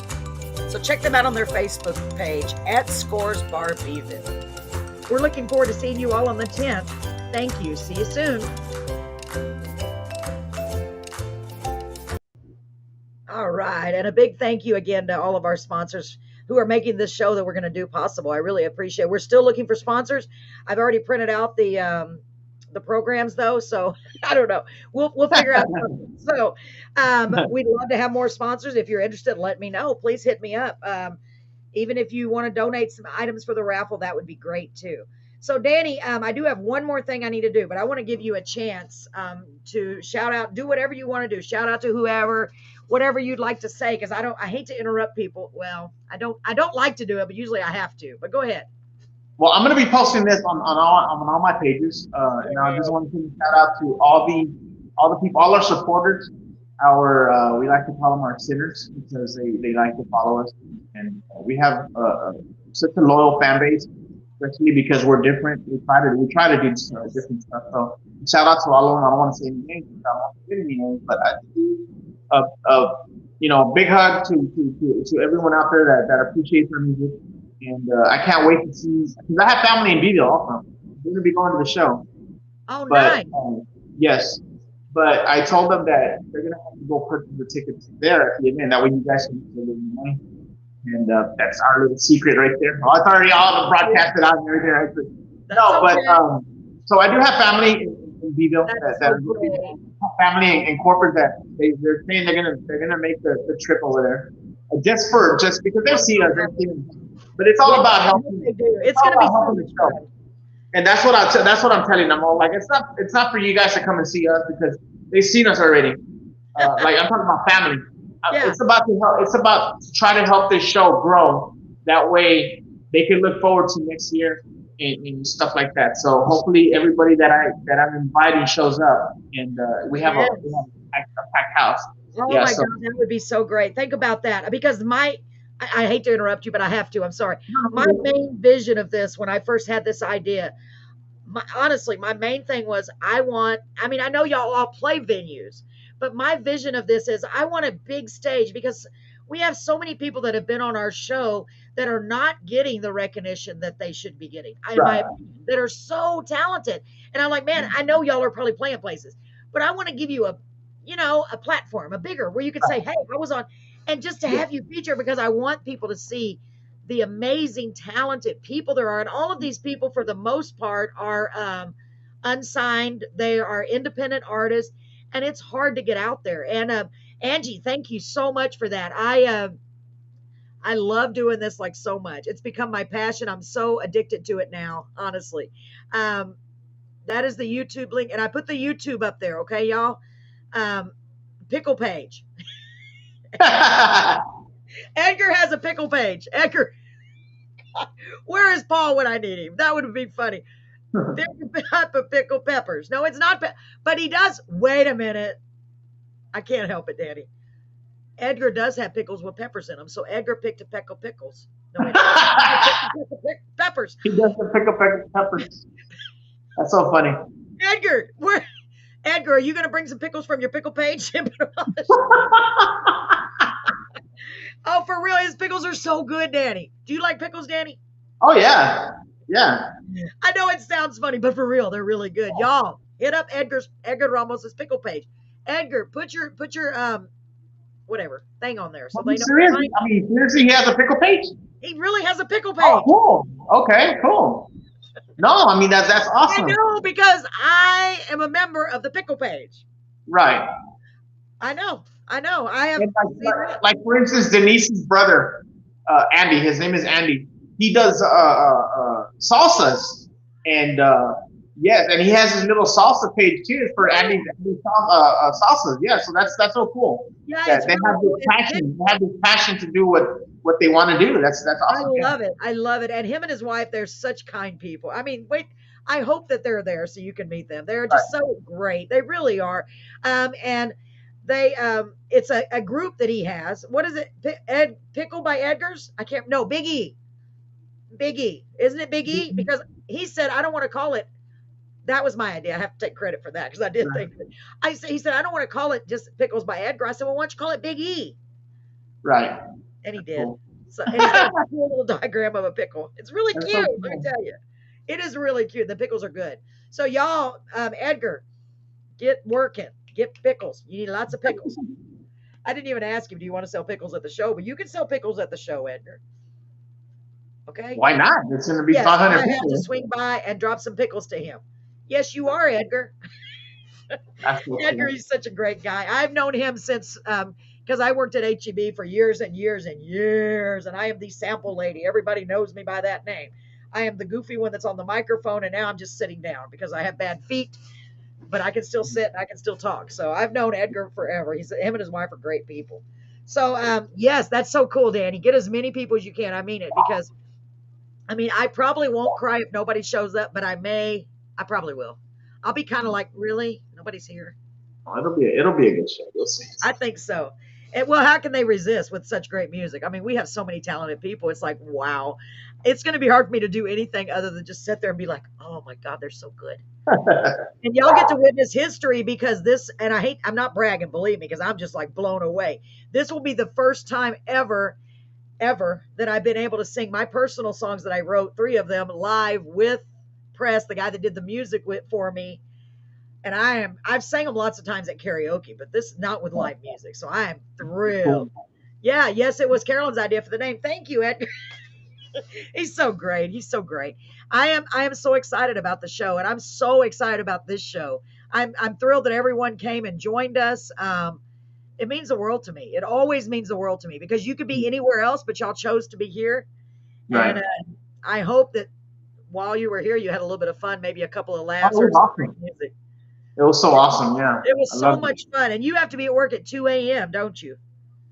So check them out on their Facebook page at Scores Bar Beeville. We're looking forward to seeing you all on the 10th. Thank you. See you soon. All right. And a big thank you again to all of our sponsors who are making this show that we're going to do possible. I really appreciate it. We're still looking for sponsors. I've already printed out the programs though, so I don't know. We'll figure out something. So we'd love to have more sponsors. If you're interested, let me know. Please hit me up. Even if you want to donate some items for the raffle, that would be great too. So Danny, I do have one more thing I need to do, but I want to give you a chance to shout out, do whatever you want to do. Shout out to whoever, whatever you'd like to say, because I hate to interrupt people. Well, I don't like to do it, but usually I have to. But go ahead. Well, I'm going to be posting this on all my pages, and I just want to shout out to all the people, all our supporters. We like to call them our sinners because they like to follow us, and we have such a loyal fan base, especially because we're different. We try to do different stuff. So shout out to all of them. I don't want to say any names, I don't want to say any names, but a big hug to everyone out there that appreciates our music. And I can't wait to see, because I have family in Beeville also. They're going to be going to the show. Oh, nice. Yes. But I told them that they're going to have to go purchase the tickets there at the event. That way you guys can get a little money. And that's our little secret right there. Oh, it's already all broadcasted out and everything. So I do have family in Beeville that are family in corporate that they're saying they're gonna make the trip over there just because they see us. But it's all about helping. It's going to be so much fun. And that's what I'm telling them. All like it's not for you guys to come and see us because they've seen us already. Like I'm talking about family. Yeah. It's about to help. It's about to try to help this show grow. That way they can look forward to next year and stuff like that. So hopefully everybody that I'm inviting shows up, and we have a packed house. Oh my God, that would be so great. Think about that, because I hate to interrupt you, but I have to. I'm sorry. My main vision of this, when I first had this idea, honestly, my main thing was I know y'all all play venues, but my vision of this is I want a big stage, because we have so many people that have been on our show that are not getting the recognition that they should be getting, that are so talented. And I'm like, man, I know y'all are probably playing places, but I want to give you a platform, a bigger, where you could say, hey, I was on. And just to have you feature, because I want people to see the amazing, talented people there are. And all of these people, for the most part, are unsigned. They are independent artists, and it's hard to get out there. And Angie, thank you so much for that. I love doing this like so much. It's become my passion. I'm so addicted to it now, honestly. That is the YouTube link, and I put the YouTube up there, okay, y'all? Pickle page. Edgar has a pickle page. Edgar, where is Paul when I need him? That would be funny. Pickle peppers. No, it's not. But he does. Wait a minute. I can't help it, Danny. Edgar does have pickles with peppers in them. So Edgar picked a peck of pickles. No, peppers. He does pick a peck of peppers. That's so funny. Edgar, Edgar, are you going to bring some pickles from your pickle page? Oh, for real? His pickles are so good, Danny. Do you like pickles, Danny? Oh, yeah. Yeah. I know it sounds funny, but for real, they're really good. Y'all, hit up Edgar Ramos's pickle page. Edgar, put your whatever thing on there. So they know. Seriously? I mean, seriously, he has a pickle page? He really has a pickle page. Oh, cool. Okay, cool. No, I mean, that's awesome. I know, because I am a member of the pickle page. Right. I know. I have. Like for instance, Denise's brother, Andy. His name is Andy. He does salsas, and yes, and he has his little salsa page too for Andy's salsas. Yeah, so that's so cool. Yeah, they have this passion. They have this passion to do what they want to do. That's awesome. I love it. And him and his wife, they're such kind people. I mean, wait. I hope that they're there so you can meet them. They're just so great. They really are. And they it's a group that he has. What is it? Pickle by Edgar's? I can't. No, Big E. Big E. Isn't it Big E? Because he said, I don't want to call it. That was my idea. I have to take credit for that because I did think that. He said, I don't want to call it just Pickles by Edgar. I said, well, why don't you call it Big E? Right. And he did. Cool. So, and he's got a cool little diagram of a pickle. It's really cute. So cool. Let me tell you. It is really cute. The pickles are good. So y'all, Edgar, get working. Get pickles. You need lots of pickles. I didn't even ask him, do you want to sell pickles at the show? But you can sell pickles at the show, Edgar. Okay? Why not? It's going to be 500 people. I have to swing by and drop some pickles to him. Yes, you are, Edgar. Edgar, he's such a great guy. I've known him since, because I worked at HEB for years and years and years, and I am the sample lady. Everybody knows me by that name. I am the goofy one that's on the microphone, and now I'm just sitting down because I have bad feet, but I can still sit and I can still talk. So I've known Edgar forever. Him and his wife are great people. So, yes, that's so cool, Danny. Get as many people as you can. I mean it, because, I mean, I probably won't cry if nobody shows up, but I probably will. I'll be kind of like, really? Nobody's here? Oh, it'll be a good show. You'll see. I think so. And, well, how can they resist with such great music? I mean, we have so many talented people. It's like, wow. It's going to be hard for me to do anything other than just sit there and be like, oh my God, they're so good. And y'all get to witness history because this, and I'm not bragging, believe me, because I'm just like blown away. This will be the first time ever that I've been able to sing my personal songs that I wrote, 3 of them live with Press, the guy that did the music for me. And I've sang them lots of times at karaoke, but this is not with live music. So I am thrilled. Yeah. Yes, it was Carolyn's idea for the name. Thank you, Edgar. He's so great. He's so great. I am so excited about the show, and I'm so excited about this show. I'm thrilled that everyone came and joined us. It means the world to me. It always means the world to me because you could be anywhere else, but y'all chose to be here. Right. And I hope that while you were here, you had a little bit of fun, maybe a couple of laughs or some great music. It was so awesome. Yeah. It was so much fun. And you have to be at work at 2 a.m., don't you?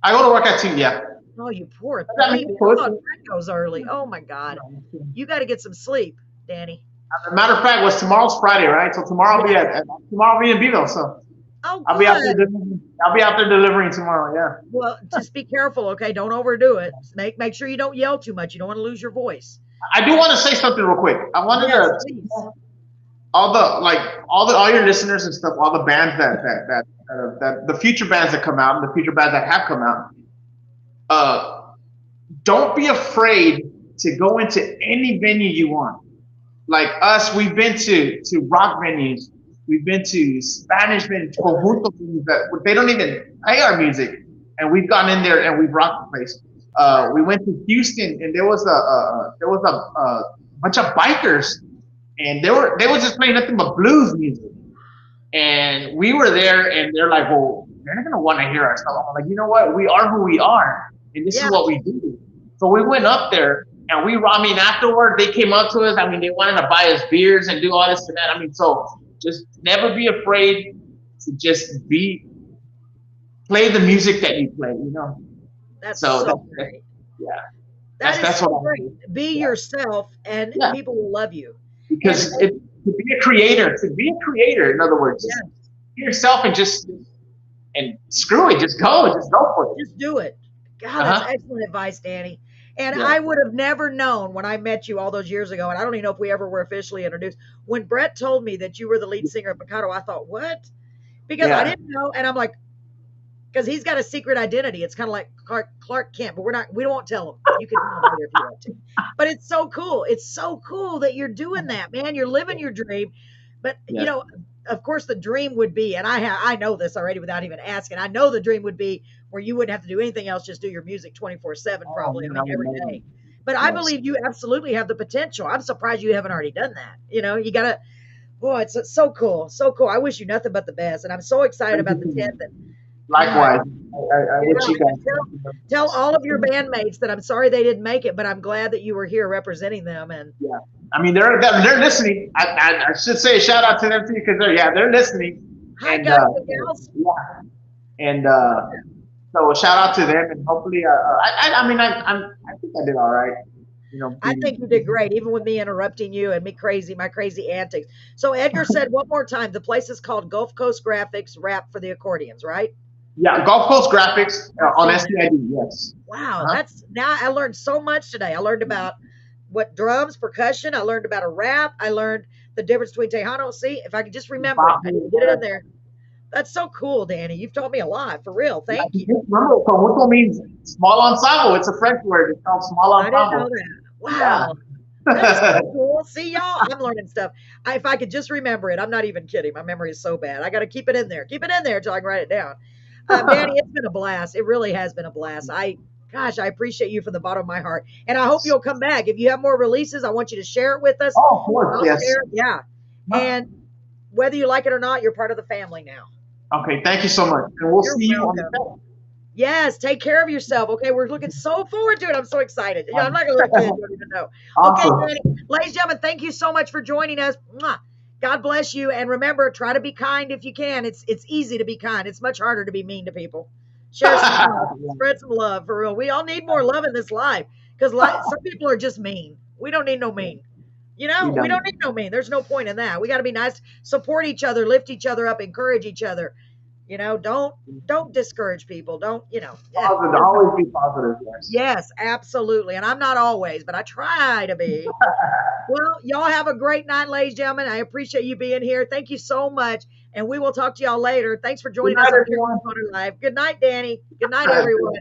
I go to work at 2, yeah. Oh, you poor thing. That goes early. Oh, my God. You got to get some sleep, Danny. As a matter of fact, tomorrow's Friday, right? So tomorrow I'll be in Beeville. So I'll be out there delivering tomorrow. Yeah. Well, just be careful, okay? Don't overdo it. Make sure you don't yell too much. You don't want to lose your voice. I do want to say something real quick. I wanted to all your listeners and stuff, all the bands that the future bands that come out and the future bands that have come out. Don't be afraid to go into any venue you want. Like us, we've been to rock venues, we've been to Spanish venues, conjunto venues that they don't even play our music, and we've gone in there and we've rocked the place. We went to Houston, and there was a bunch of bikers, and they were just playing nothing but blues music. And we were there, and they're like, "Well, they're not gonna want to hear our stuff." I'm like, "You know what? We are who we are, and this is what we do." So we went up there, and afterward, they came up to us. I mean, they wanted to buy us beers and do all this and that. I mean, so just never be afraid to just play the music that you play, you know. That's So so great. yeah, That is that's so what I great. do. Be yourself, and Yeah. people will love you. Because And- to be a creator, in other words, just be yourself and screw it, just go for it. Just do it. God, that's excellent advice, Danny. And Yeah. I would have never known when I met you all those years ago, and I don't even know if we ever were officially introduced. When Brett told me that you were the lead singer of Pecado, I thought, what? Because I Yeah. didn't know, and I'm like, because he's got a secret identity. It's kind of like Clark Kent, but we don't tell him. You can tell him later if you want to. But it's so cool. It's so cool that you're doing that, man. You're living your dream. But Yeah. you know, of course, the dream would be, and I know this already without even asking. I know the dream would be where you wouldn't have to do anything else, just do your music 24/7, probably. man, I mean, every day. But I believe you absolutely have the potential. I'm surprised you haven't already done that. You know, you gotta. Boy, it's so cool, so cool. I wish you nothing but the best, and I'm so excited about the 10th. Likewise, I wish you guys. Tell all of your bandmates that I'm sorry they didn't make it, but I'm glad that you were here representing them. And yeah, I mean they're listening. I should say a shout out to them too because they're listening. Hi And, guys and gals. Yeah, and so a shout out to them, and hopefully, I mean I think I did all right. You know, I think you did great, even with me interrupting you and my crazy antics. So Edgar said one more time, the place is called Gulf Coast Graphics Rap for the Accordions, right? Yeah, Gulf Coast Graphics on SCID, yes. Wow, that's now I learned so much today. I learned about what drums, percussion. I learned about a rap. I learned the difference between Tejano. See, if I could just remember it, I need to get it in there. That's so cool, Danny. You've taught me a lot, for real. Thank you. Remember, conjunto means small ensemble. It's a French word. It's called small ensemble. I didn't know that. Wow. That's so cool. See, y'all, I'm learning stuff. If I could just remember it, I'm not even kidding. My memory is so bad. I got to keep it in there. Keep it in there until I can write it down. Danny, it's been a blast. It really has been a blast. I appreciate you from the bottom of my heart. And I hope you'll come back. If you have more releases, I want you to share it with us. Oh, of course, I'll yes. share it. Yeah. And whether you like it or not, you're part of the family now. Okay, thank you so much. And we'll see you on the 10th. Yes, take care of yourself. Okay, we're looking so forward to it. I'm so excited. Yeah, I'm not going to let you don't even know. Awesome. Okay, Danny, ladies and gentlemen, thank you so much for joining us. Mwah. God bless you. And remember, try to be kind if you can. It's easy to be kind. It's much harder to be mean to people. Share some love. Spread some love, for real. We all need more love in this life because some people are just mean. We don't need no mean. You know, we don't need no mean. There's no point in that. We got to be nice, support each other, lift each other up, encourage each other. You know, don't discourage people. Don't, you know. Positive, always be positive, yes. Yes, absolutely. And I'm not always, but I try to be. Well, y'all have a great night, ladies and gentlemen. I appreciate you being here. Thank you so much. And we will talk to y'all later. Thanks for joining us on Live. Good night, Danny. Good night, everyone.